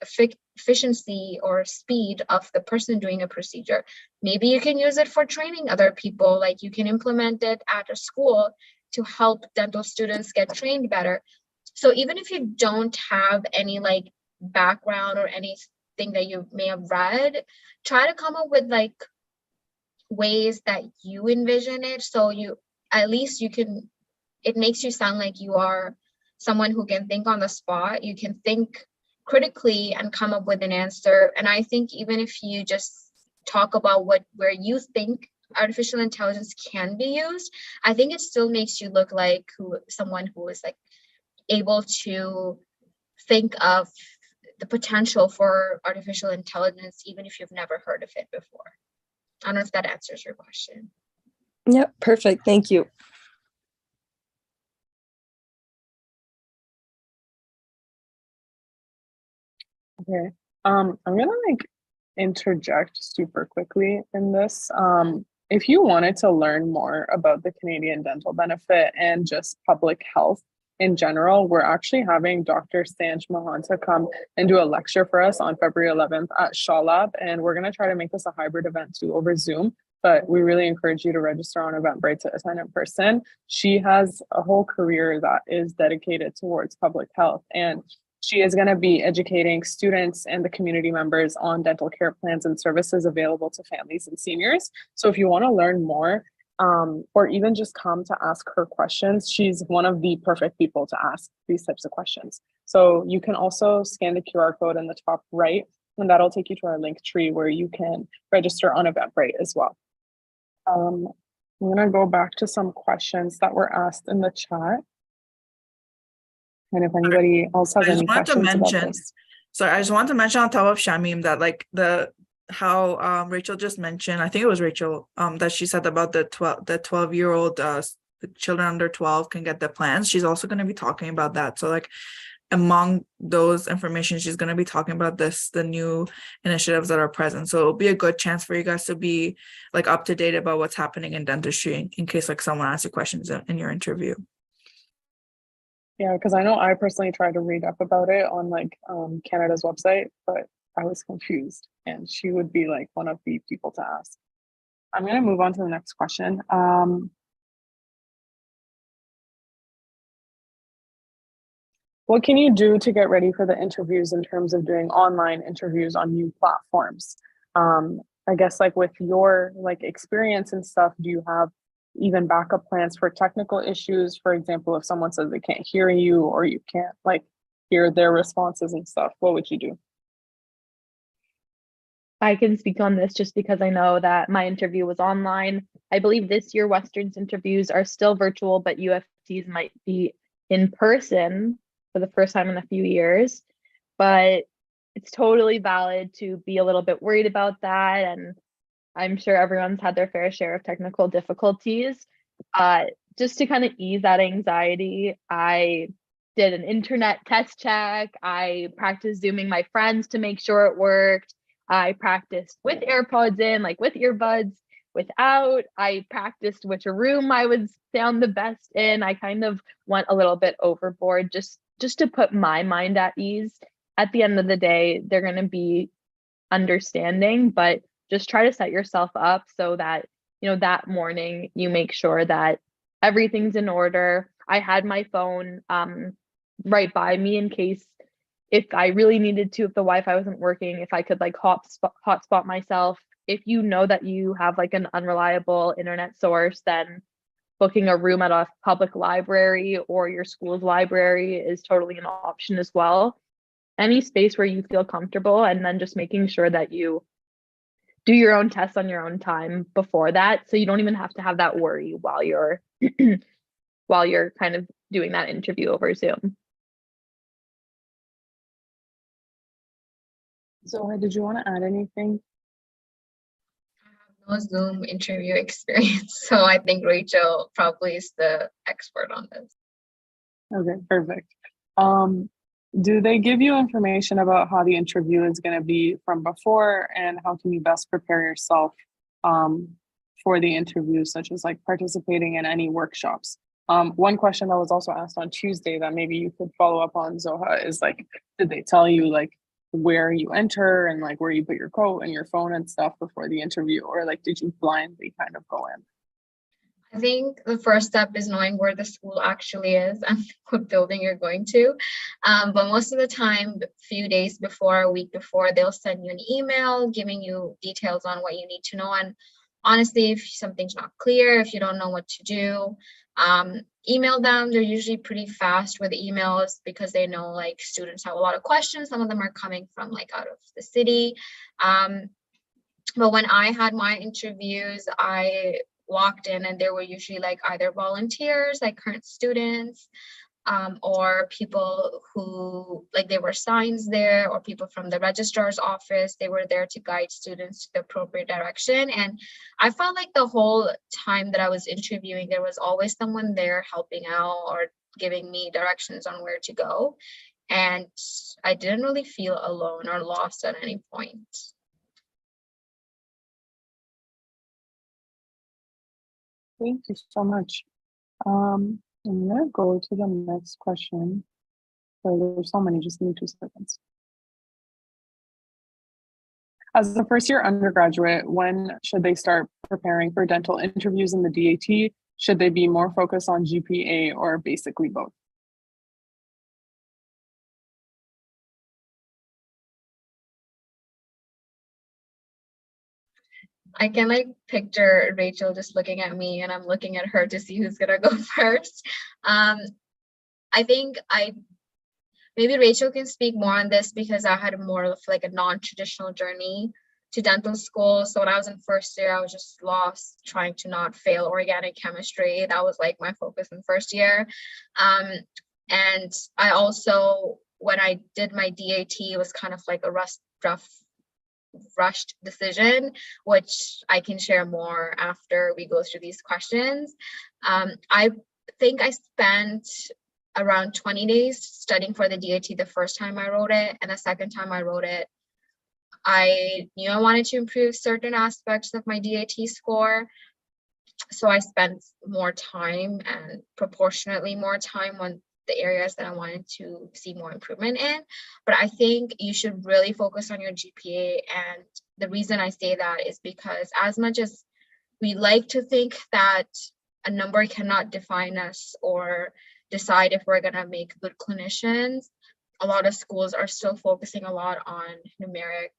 efficiency or speed of the person doing a procedure. Maybe you can use it for training other people, like you can implement it at a school to help dental students get trained better. So even if you don't have any like background or anything that you may have read, try to come up with like ways that you envision it. So it makes you sound like you are someone who can think on the spot. You can think critically and come up with an answer. And I think even if you just talk about where you think artificial intelligence can be used, I think it still makes you look like someone who is like able to think of the potential for artificial intelligence, even if you've never heard of it before. I don't know if that answers your question. Yep, perfect. Thank you. Okay. I'm gonna like interject super quickly in this. If you wanted to learn more about the Canadian dental benefit and just public health in general, we're actually having Dr. Sanj Mahanta come and do a lecture for us on February 11th at Shaw Lab. And we're going to try to make this a hybrid event too over Zoom. But we really encourage you to register on Eventbrite to attend in person. She has a whole career that is dedicated towards public health. And she is going to be educating students and the community members on dental care plans and services available to families and seniors. So if you want to learn more, or even just come to ask her questions, she's one of the perfect people to ask these types of questions. So you can also scan the QR code in the top right, and that'll take you to our link tree where you can register on Eventbrite as well. I'm going to go back to some questions that were asked in the chat. And if anybody else has any questions about this. Sorry, I just want to mention on top of Shamim that like how Rachel just mentioned, I think it was Rachel, that she said about the 12-year-old children under 12 can get the plans. She's also going to be talking about that. So like among those information, she's going to be talking about the new initiatives that are present. So it'll be a good chance for you guys to be like up to date about what's happening in dentistry in case like someone asks you questions in your interview. Yeah, because I know I personally tried to read up about it on like Canada's website, but I was confused, and she would be like one of the people to ask. I'm going to move on to the next question. What can you do to get ready for the interviews in terms of doing online interviews on new platforms? I guess like with your like experience and stuff, do you have even backup plans for technical issues? For example, if someone says they can't hear you or you can't like hear their responses and stuff, what would you do? I can speak on this just because I know that my interview was online. I believe this year Western's interviews are still virtual, but UFC's might be in person for the first time in a few years. But it's totally valid to be a little bit worried about that. And I'm sure everyone's had their fair share of technical difficulties. Just to kind of ease that anxiety, I did an internet test check. I practiced Zooming my friends to make sure it worked. I practiced with AirPods in, like with earbuds, without. I practiced which room I was found the best in. I kind of went a little bit overboard just to put my mind at ease. At the end of the day, they're going to be understanding, but just try to set yourself up so that, you know, that morning you make sure that everything's in order. I had my phone right by me in case if I really needed to, if the Wi-Fi wasn't working, if I could like hotspot myself. If you know that you have like an unreliable internet source, then booking a room at a public library or your school's library is totally an option as well. Any space where you feel comfortable, and then just making sure that you do your own tests on your own time before that, so you don't even have to have that worry while you're while you're kind of doing that interview over Zoom. Zoha, did you want to add anything? I have no Zoom interview experience, so I think Rachel probably is the expert on this. Okay, perfect. Do they give you information about how the interview is going to be from before, and how can you best prepare yourself for the interview, such as like participating in any workshops? One question that was also asked on Tuesday that maybe you could follow up on, Zoha, is like, did they tell you like where you enter and like where you put your coat and your phone and stuff before the interview, or like did you blindly kind of go in? I think the first step is knowing where the school actually is and what building you're going to. But most of the time, a few days before, a week before, they'll send you an email giving you details on what you need to know. And honestly, if something's not clear, if you don't know what to do, email them. They're usually pretty fast with emails because they know like students have a lot of questions. Some of them are coming from like out of the city. But when I had my interviews, I walked in and there were usually like either volunteers, like current students, or people who like there were signs there, or people from the registrar's office. They were there to guide students to the appropriate direction. And I felt like the whole time that I was interviewing, there was always someone there helping out or giving me directions on where to go. And I didn't really feel alone or lost at any point. Thank you so much. I'm gonna go to the next question. So there's so many, just give me 2 seconds. As a first-year undergraduate, when should they start preparing for dental interviews in the DAT? Should they be more focused on GPA or basically both? I can like picture Rachel just looking at me and I'm looking at her to see who's gonna go first. I think maybe Rachel can speak more on this because I had more of like a non-traditional journey to dental school. So when I was in first year, I was just lost trying to not fail organic chemistry. That was like my focus in first year. And I also, when I did my DAT, it was kind of like a rushed decision, which I can share more after we go through these questions. I think I spent around 20 days studying for the DAT the first time I wrote it, and the second time I wrote it, I knew I wanted to improve certain aspects of my DAT score. So I spent more time and proportionately more time on the areas that I wanted to see more improvement in. But I think you should really focus on your GPA. And the reason I say that is because as much as we like to think that a number cannot define us or decide if we're going to make good clinicians, a lot of schools are still focusing a lot on numeric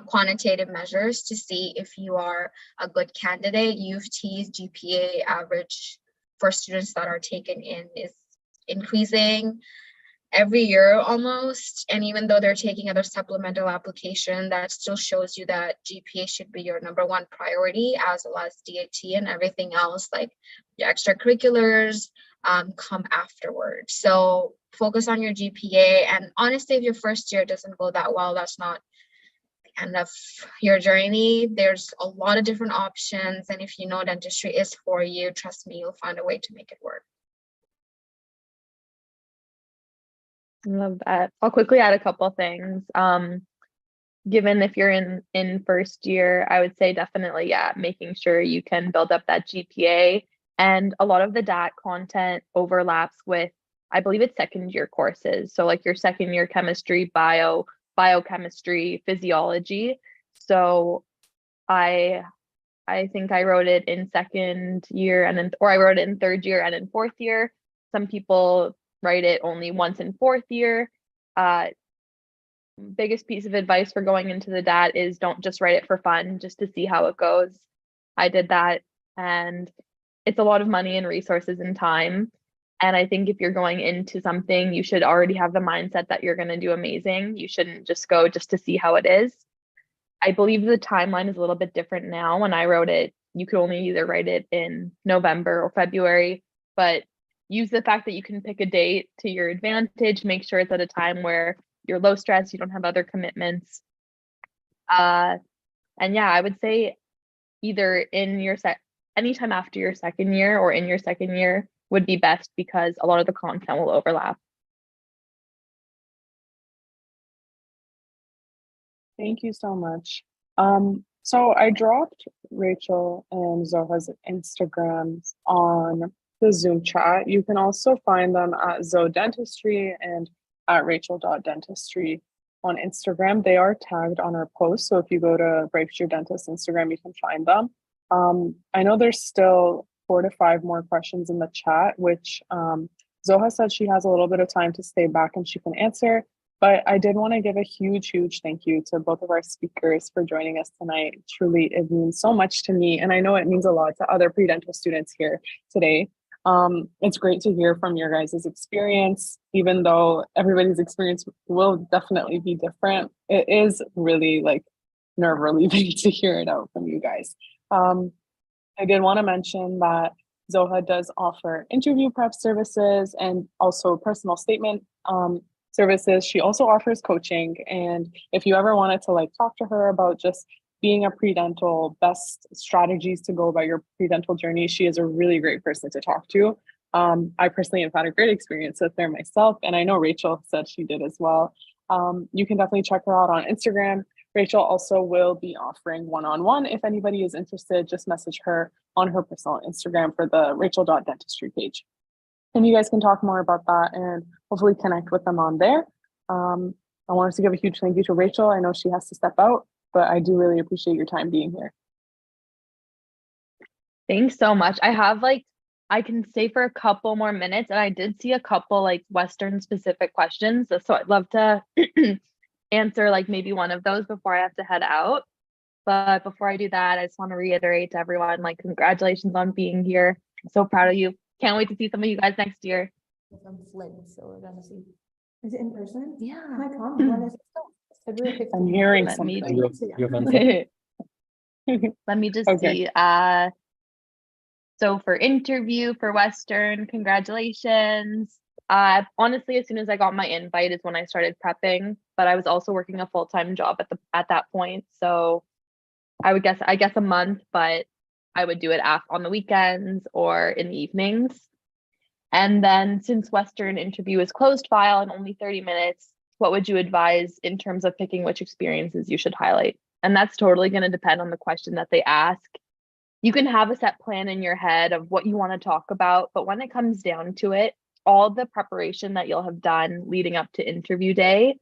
quantitative measures to see if you are a good candidate. U of T's GPA average for students that are taken in is increasing every year almost. And even though they're taking other supplemental application, that still shows you that GPA should be your number one priority, as well as DAT, and everything else like your extracurriculars come afterwards. So focus on your GPA. And honestly, if your first year doesn't go that well, that's not the end of your journey. There's a lot of different options. And if you know dentistry is for you, trust me, you'll find a way to make it work. Love that. I'll quickly add a couple things. Given if you're in first year, I would say definitely, yeah, making sure you can build up that GPA. And a lot of the DAT content overlaps with, I believe it's second year courses. So like your second year chemistry, biochemistry, physiology. So I think I wrote it in second year or I wrote it in third year and in fourth year. Some people write it only once in fourth year. Biggest piece of advice for going into the DAT is don't just write it for fun, just to see how it goes. I did that, and it's a lot of money and resources and time. And I think if you're going into something, you should already have the mindset that you're going to do amazing. You shouldn't just go just to see how it is. I believe the timeline is a little bit different now. When I wrote it, you could only either write it in November or February, but use the fact that you can pick a date to your advantage. Make sure it's at a time where you're low stress, you don't have other commitments. And yeah, I would say either in your anytime after your second year or in your second year would be best, because a lot of the content will overlap. Thank you so much. So I dropped Rachel and Zoha's Instagrams on the Zoom chat. You can also find them at Zoe Dentistry and at rachel.dentistry on Instagram. They are tagged on our post. So if you go to Bright Future Dentist Instagram, you can find them. I know there's still 4 to 5 more questions in the chat, which Zoha said she has a little bit of time to stay back and she can answer. But I did want to give a huge thank you to both of our speakers for joining us tonight. Truly, it means so much to me. And I know it means a lot to other pre-dental students here today. It's great to hear from your guys' experience, even though everybody's experience will definitely be different. It is really like nerve-relieving to hear it out from you guys. I did want to mention that Zoha does offer interview prep services and also personal statement services. She also offers coaching. And if you ever wanted to like talk to her about just being a pre-dental, best strategies to go about your pre-dental journey, she is a really great person to talk to. I personally have had a great experience with her myself, and I know Rachel said she did as well. You can definitely check her out on Instagram. Rachel also will be offering one-on-one. If anybody is interested, just message her on her personal Instagram for the rachel.dentistry page. And you guys can talk more about that and hopefully connect with them on there. I wanted to give a huge thank you to Rachel. I know she has to step out, but I do really appreciate your time being here. Thanks so much. I can stay for a couple more minutes, and I did see a couple like Western specific questions. So I'd love to answer like maybe one of those before I have to head out. But before I do that, I just want to reiterate to everyone, like, congratulations on being here. I'm so proud of you. Can't wait to see some of you guys next year. From Flint, so we're gonna see. Is it in person? Yeah. My comment, when is it? February 15th. I'm hearing Let me something. Let me just Okay. see. So for interview for Western, congratulations. Honestly, as soon as I got my invite is when I started prepping, but I was also working a full-time job at that point. So I guess a month, but I would do it on the weekends or in the evenings. And then since Western interview is closed file and only 30 minutes, what would you advise in terms of picking which experiences you should highlight? And that's totally going to depend on the question that they ask. You can have a set plan in your head of what you want to talk about, but when it comes down to it, all the preparation that you'll have done leading up to interview day,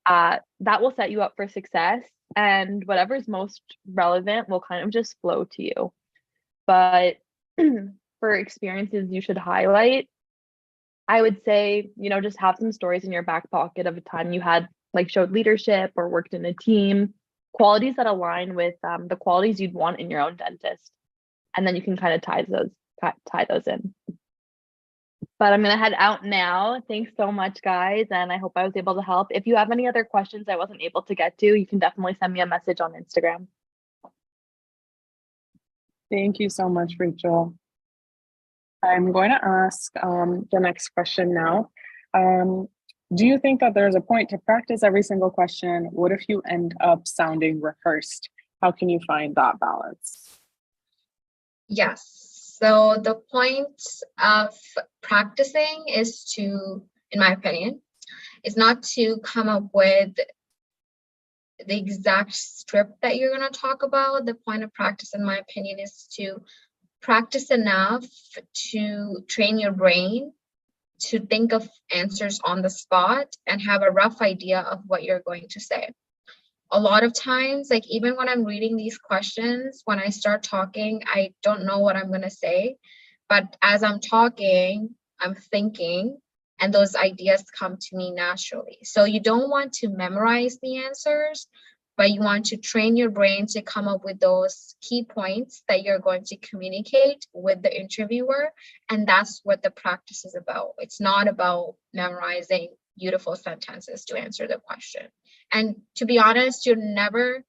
that will set you up for success, and whatever's most relevant will kind of just flow to you. But for experiences you should highlight, I would say, just have some stories in your back pocket of a time you had like showed leadership or worked in a team. qualities that align with the qualities you'd want in your own dentist. And then you can kind of tie those in. But I'm going to head out now. Thanks so much, guys. And I hope I was able to help. If you have any other questions I wasn't able to get to, you can definitely send me a message on Instagram. Thank you so much, Rachel. I'm going to ask the next question now. Do you think that there's a point to practice every single question? What if you end up sounding rehearsed? How can you find that balance? Yes. So the point of practicing is to, in my opinion, is not to come up with the exact script that you're going to talk about. The point of practice, in my opinion, is to practice enough to train your brain to think of answers on the spot and have a rough idea of what you're going to say. A lot of times, like even when I'm reading these questions, when I start talking, I don't know what I'm going to say. But as I'm talking, I'm thinking, and those ideas come to me naturally. So you don't want to memorize the answers, but you want to train your brain to come up with those key points that you're going to communicate with the interviewer. And that's what the practice is about. It's not about memorizing beautiful sentences to answer the question. And to be honest, you're never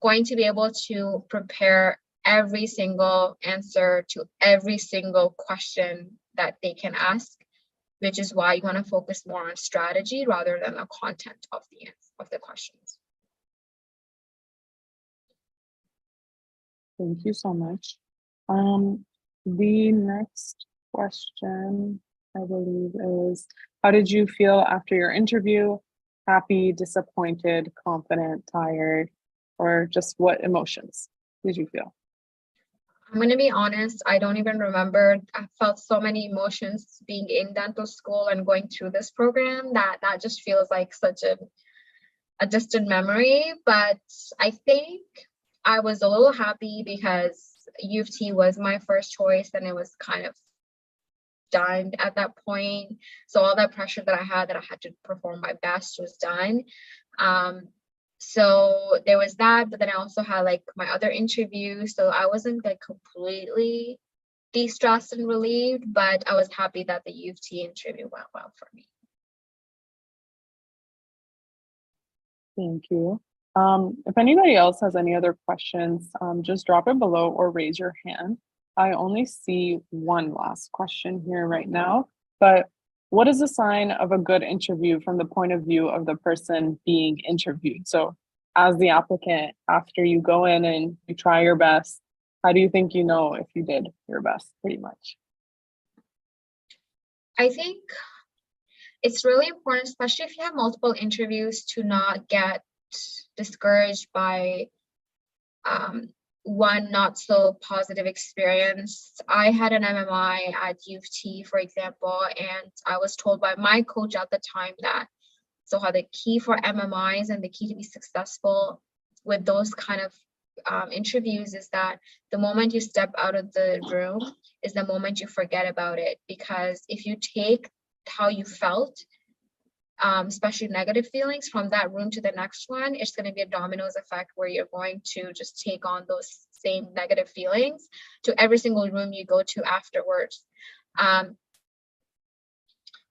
going to be able to prepare every single answer to every single question that they can ask, which is why you want to focus more on strategy rather than the content of the questions. Thank you so much. The next question, I believe, is how did you feel after your interview? Happy, disappointed, confident, tired, or just what emotions did you feel? I'm going to be honest, I don't even remember. I felt so many emotions being in dental school and going through this program that just feels like such a distant memory. But I think I was a little happy because U of T was my first choice and it was kind of done at that point. So all that pressure that I had to perform my best was done. So there was that, but then I also had like my other interviews. So I wasn't like completely de-stressed and relieved, but I was happy that the U of T interview went well for me. Thank you. If anybody else has any other questions, just drop it below or raise your hand. I only see one last question here right now, but what is a sign of a good interview from the point of view of the person being interviewed? So as the applicant, after you go in and you try your best, how do you think you know if you did your best, pretty much? I think it's really important, especially if you have multiple interviews, to not get discouraged by one not so positive experience. I had an MMI at U of T, for example, and I was told by my coach at the time that Zoha, the key for MMIs and the key to be successful with those kind of interviews is that the moment you step out of the room is the moment you forget about it. Because if you take how you felt, especially negative feelings, from that room to the next one, it's going to be a dominoes effect where you're going to just take on those same negative feelings to every single room you go to afterwards.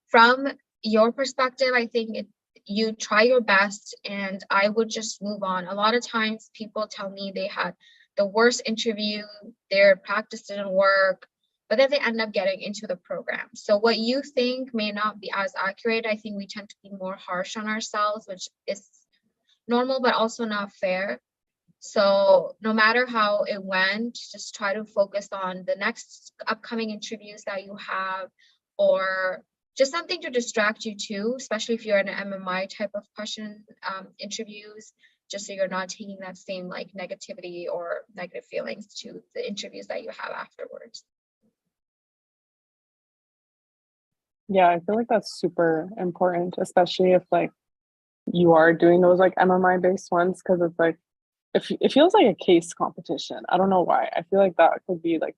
From your perspective, I think you try your best and I would just move on. A lot of times people tell me they had the worst interview, their practice didn't work, but then they end up getting into the program. So what you think may not be as accurate. I think we tend to be more harsh on ourselves, which is normal, but also not fair. So no matter how it went, just try to focus on the next upcoming interviews that you have, or just something to distract you too, especially if you're in an MMI type of question interviews, just so you're not taking that same like negativity or negative feelings to the interviews that you have afterwards. Yeah, I feel like that's super important, especially if like you are doing those like MMI based ones, because it's like it feels like a case competition. I don't know why. I feel like that could be like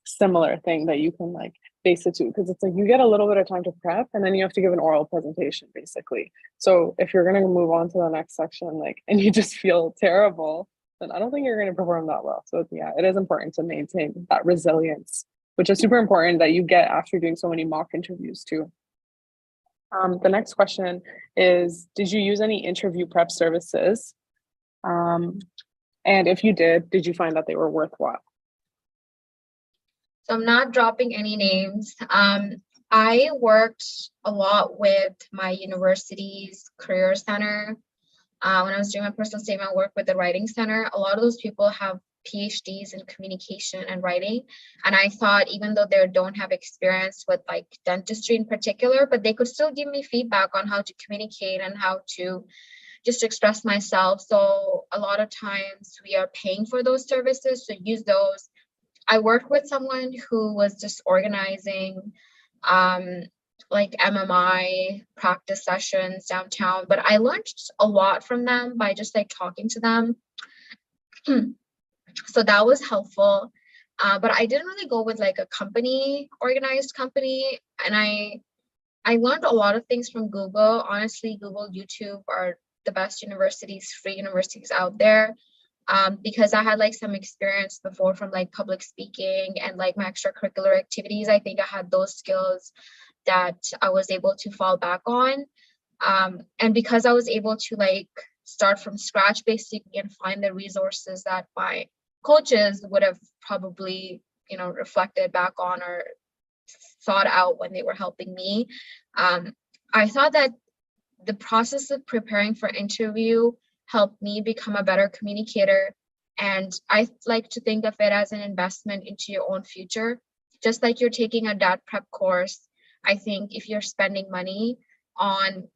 similar thing that you can like base it to, because it's like you get a little bit of time to prep and then you have to give an oral presentation basically. So if you're going to move on to the next section like and you just feel terrible, then I don't think you're going to perform that well. So yeah, it is important to maintain that resilience, which is super important that you get after doing so many mock interviews too. The next question is, did you use any interview prep services? And if you did you find that they were worthwhile? So I'm not dropping any names. I worked a lot with my university's career center. When I was doing my personal statement, I worked with the writing center. A lot of those people have PhDs in communication and writing. And I thought, even though they don't have experience with like dentistry in particular, but they could still give me feedback on how to communicate and how to just express myself. So a lot of times we are paying for those services, so use those. I worked with someone who was just organizing like MMI practice sessions downtown, but I learned a lot from them by just like talking to them. So that was helpful. But I didn't really go with like a organized company. And I learned a lot of things from Google. Honestly, Google, YouTube are the best free universities out there. Because I had like some experience before from like public speaking and like my extracurricular activities. I think I had those skills that I was able to fall back on. And because I was able to like start from scratch basically and find the resources that my coaches would have probably, reflected back on or thought out when they were helping me. I thought that the process of preparing for interview helped me become a better communicator. And I like to think of it as an investment into your own future. Just like you're taking a DAT prep course, I think if you're spending money on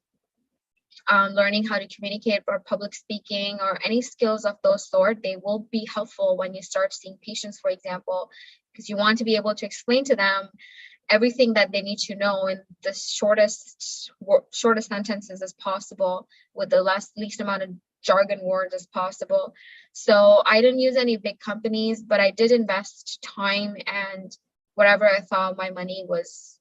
learning how to communicate or public speaking or any skills of those sort, they will be helpful when you start seeing patients, for example, because you want to be able to explain to them everything that they need to know in the shortest sentences as possible with the least amount of jargon words as possible. So I didn't use any big companies, but I did invest time and whatever I thought my money was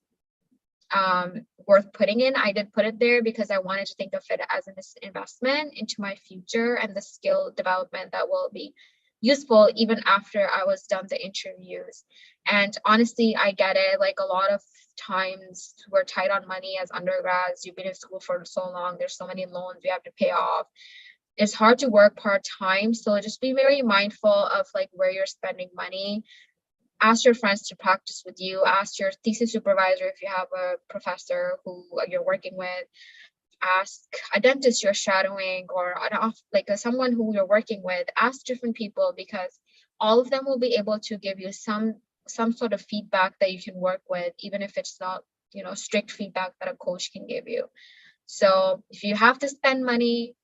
worth putting in, I did put it there because I wanted to think of it as an investment into my future and the skill development that will be useful even after I was done the interviews. And honestly, I get it. Like a lot of times we're tight on money as undergrads. You've been in school for so long. There's so many loans we have to pay off. It's hard to work part-time. So just be very mindful of like where you're spending money. Ask your friends to practice with you. Ask your thesis supervisor if you have a professor who you're working with. Ask a dentist you're shadowing or someone who you're working with. Ask different people because all of them will be able to give you some sort of feedback that you can work with, even if it's not, strict feedback that a coach can give you. So if you have to spend money,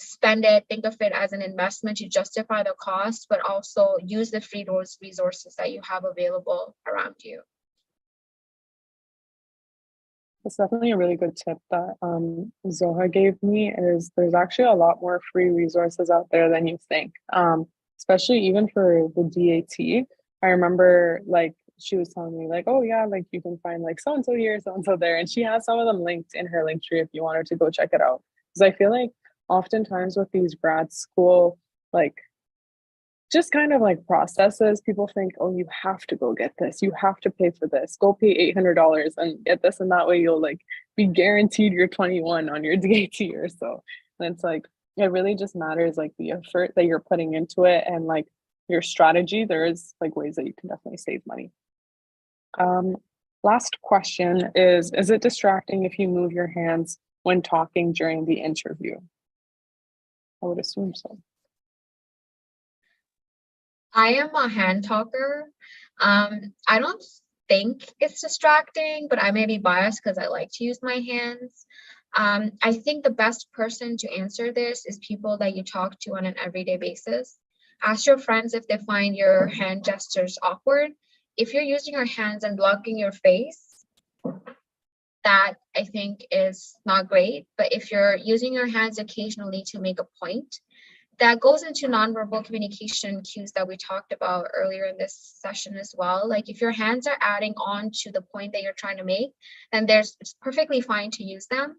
spend it. Think of it as an investment to justify the cost, but also use the free resources that you have available around you. That's definitely a really good tip that Zoha gave me. Is there's actually a lot more free resources out there than you think, especially even for the DAT. I remember like she was telling me like, oh yeah, like you can find like so-and-so here, so-and-so there. And she has some of them linked in her link tree if you wanted to go check it out. Because I feel like oftentimes with these grad school, like just kind of like processes, people think, oh, you have to go get this. You have to pay for this. Go pay $800 and get this. And that way you'll like be guaranteed your 21 on your DAT or so. And it's like, it really just matters like the effort that you're putting into it and like your strategy. There is like ways that you can definitely save money. Last question is it distracting if you move your hands when talking during the interview? I would assume so. I am a hand talker. I don't think it's distracting, but I may be biased because I like to use my hands. I think the best person to answer this is people that you talk to on an everyday basis. Ask your friends if they find your hand gestures awkward. If you're using your hands and blocking your face, that I think is not great. But if you're using your hands occasionally to make a point, that goes into nonverbal communication cues that we talked about earlier in this session as well. Like if your hands are adding on to the point that you're trying to make, then it's perfectly fine to use them.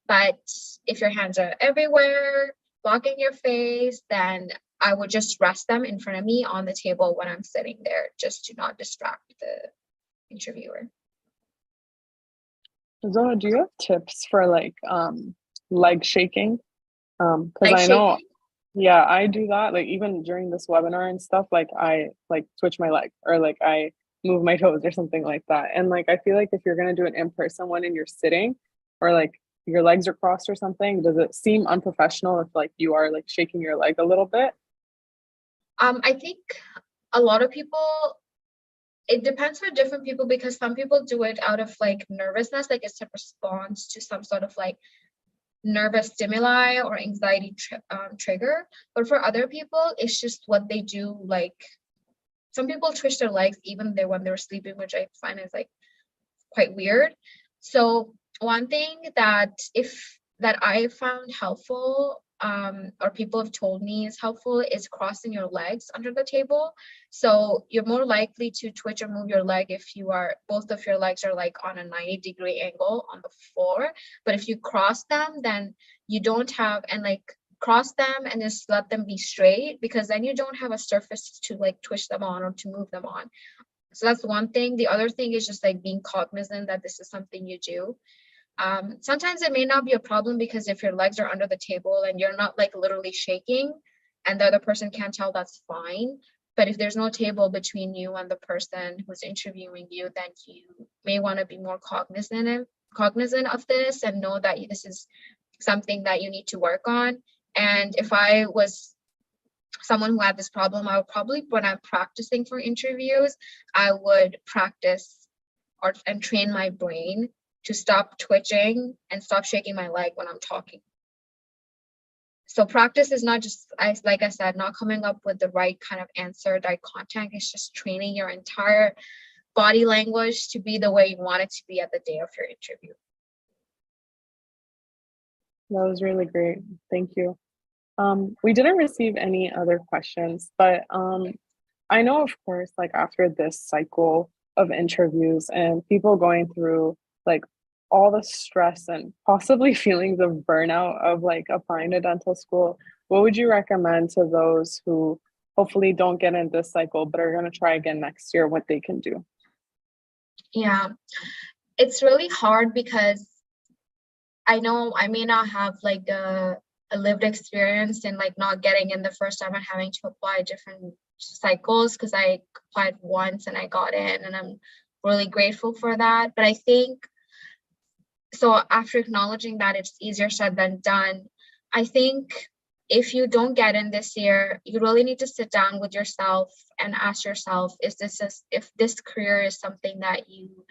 But if your hands are everywhere, blocking your face, then I would just rest them in front of me on the table when I'm sitting there, just to not distract the interviewer. Zoha, do you have tips for like leg shaking? Because Leg I know, shaking? yeah, I do that. Like even during this webinar and stuff, like I like twitch my leg or like I move my toes or something like that. And like I feel like if you're gonna do an in-person one and you're sitting or like your legs are crossed or something, does it seem unprofessional if like you are like shaking your leg a little bit? I think a lot of people, it depends for different people, because some people do it out of like nervousness, like it's a response to some sort of like nervous stimuli or anxiety trigger. But for other people, it's just what they do. Like some people twitch their legs even when they're sleeping, which I find is like quite weird. So one thing that I found helpful, or people have told me is helpful, is crossing your legs under the table. So you're more likely to twitch or move your leg if both of your legs are like on a 90-degree angle on the floor. But if you cross them, then you don't have, and like cross them and just let them be straight, because then you don't have a surface to like twitch them on or to move them on. So that's one thing. The other thing is just like being cognizant that this is something you do. Sometimes it may not be a problem, because if your legs are under the table and you're not like literally shaking and the other person can't tell, that's fine. But if there's no table between you and the person who's interviewing you, then you may want to be more cognizant of this and know that this is something that you need to work on. And if I was someone who had this problem, I would probably, when I'm practicing for interviews, I would practice and train my brain to stop twitching and stop shaking my leg when I'm talking. So practice is not just, like I said, not coming up with the right kind of answer, eye contact. It's just training your entire body language to be the way you want it to be at the day of your interview. That was really great. Thank you. We didn't receive any other questions, but I know, of course, like after this cycle of interviews and people going through like all the stress and possibly feelings of burnout of like applying to dental school, what would you recommend to those who hopefully don't get in this cycle but are going to try again next year, what they can do? Yeah, it's really hard, because I know I may not have like a lived experience in like not getting in the first time and having to apply different cycles, because I applied once and I got in, and I'm really grateful for that. But I think, so after acknowledging that it's easier said than done, I think if you don't get in this year, you really need to sit down with yourself and ask yourself, if this career is something that you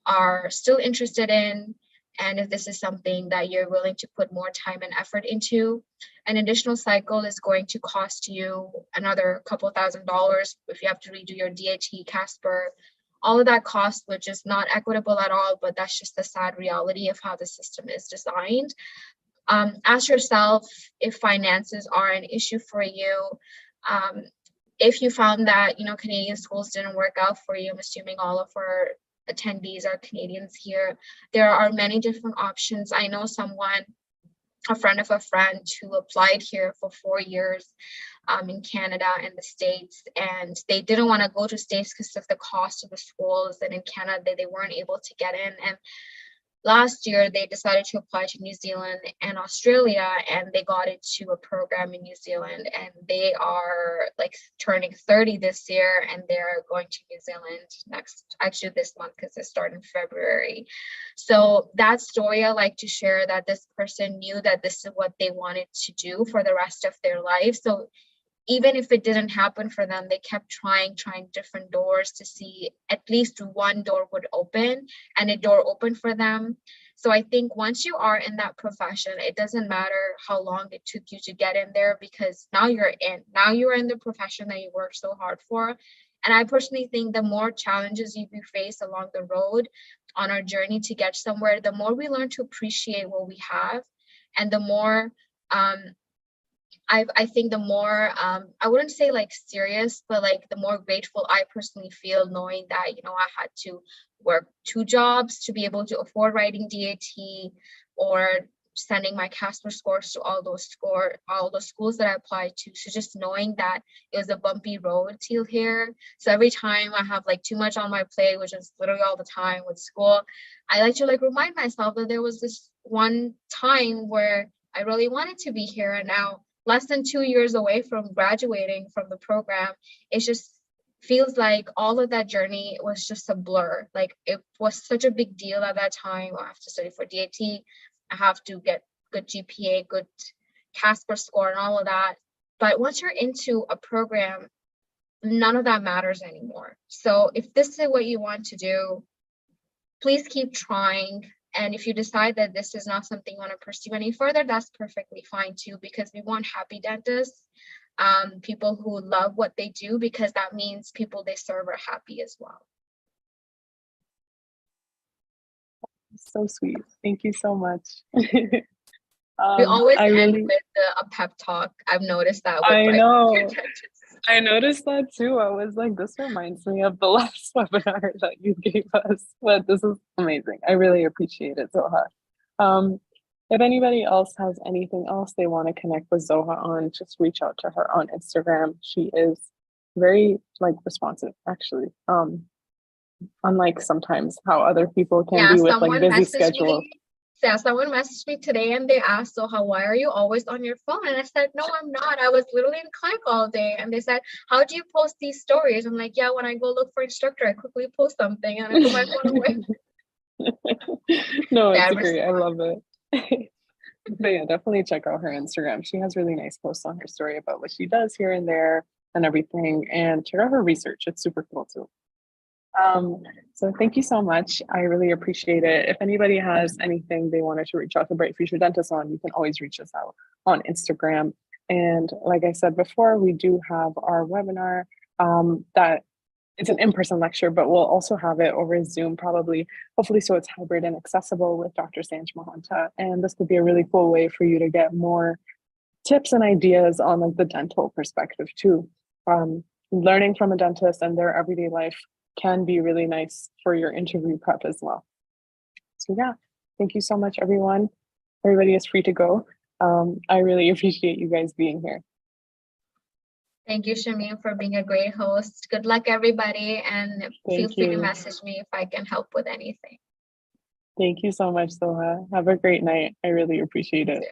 are still interested in, and if this is something that you're willing to put more time and effort into. An additional cycle is going to cost you another couple $1,000 if you have to redo your DAT, Casper, all of that cost, which is not equitable at all, but that's just the sad reality of how the system is designed. Ask yourself if finances are an issue for you. If you found that, Canadian schools didn't work out for you, I'm assuming all of our attendees are Canadians here, there are many different options. I know a friend of a friend who applied here for 4 years in Canada and the States, and they didn't want to go to States because of the cost of the schools, and in Canada they weren't able to get in. And last year they decided to apply to New Zealand and Australia, and they got into a program in New Zealand, and they are like turning 30 this year, and they're going to New Zealand this month, because they start in February. So that story I like to share, that this person knew that this is what they wanted to do for the rest of their life. So even if it didn't happen for them, they kept trying different doors to see at least one door would open, and a door opened for them. So I think once you are in that profession, it doesn't matter how long it took you to get in there, because now you're in the profession that you worked so hard for. And I personally think the more challenges you face along the road on our journey to get somewhere, the more we learn to appreciate what we have, and the more I think the more I wouldn't say like serious, but like the more grateful I personally feel knowing that, I had to work 2 jobs to be able to afford writing DAT or sending my Casper scores to all those schools that I applied to. So just knowing that it was a bumpy road till here. So every time I have like too much on my plate, which is literally all the time with school, I like to like remind myself that there was this one time where I really wanted to be here, and now less than 2 years away from graduating from the program, it just feels like all of that journey was just a blur. Like it was such a big deal at that time. I have to study for DAT. I have to get good GPA, good Casper score, and all of that. But once you're into a program, none of that matters anymore. So if this is what you want to do, please keep trying. And if you decide that this is not something you want to pursue any further, that's perfectly fine too, because we want happy dentists, people who love what they do, because that means people they serve are happy as well. So sweet. Thank you so much. We always I end really, with a pep talk. I've noticed that with I like know. your dentists. I noticed that too. I was like, this reminds me of the last webinar that you gave us, but this is amazing. I really appreciate it, Zoha. If anybody else has anything else they want to connect with Zoha on, just reach out to her on Instagram. She is very like responsive, actually. Unlike sometimes how other people can Yeah, be with like someone busy messaged schedules. me. Yeah, someone messaged me today and they asked, so how, why are you always on your phone? And I said, no, I'm not. I was literally in clinic all day. And they said, how do you post these stories? I'm like, yeah, when I go look for instructor, I quickly post something and I put my phone away. No, it's Bad great. I response. love it. But yeah, definitely check out her Instagram. She has really nice posts on her story about what she does here and there and everything. And check out her research. It's super cool too. So thank you so much. I really appreciate it. If anybody has anything they wanted to reach out to Bright Future Dentist on, you can always reach us out on Instagram. And like I said before, we do have our webinar that it's an in-person lecture, but we'll also have it over Zoom probably, hopefully, so it's hybrid and accessible with Dr. Sanj Mahanta. And this could be a really cool way for you to get more tips and ideas on like the dental perspective too. Learning from a dentist and their everyday life can be really nice for your interview prep as well. So yeah, thank you so much, everyone. Everybody is free to go. I really appreciate you guys being here. Thank you, Shamim, for being a great host. Good luck, everybody, and feel Thank free to you. message me if I can help with anything. Thank you so much, Zoha. Have a great night. I really appreciate it.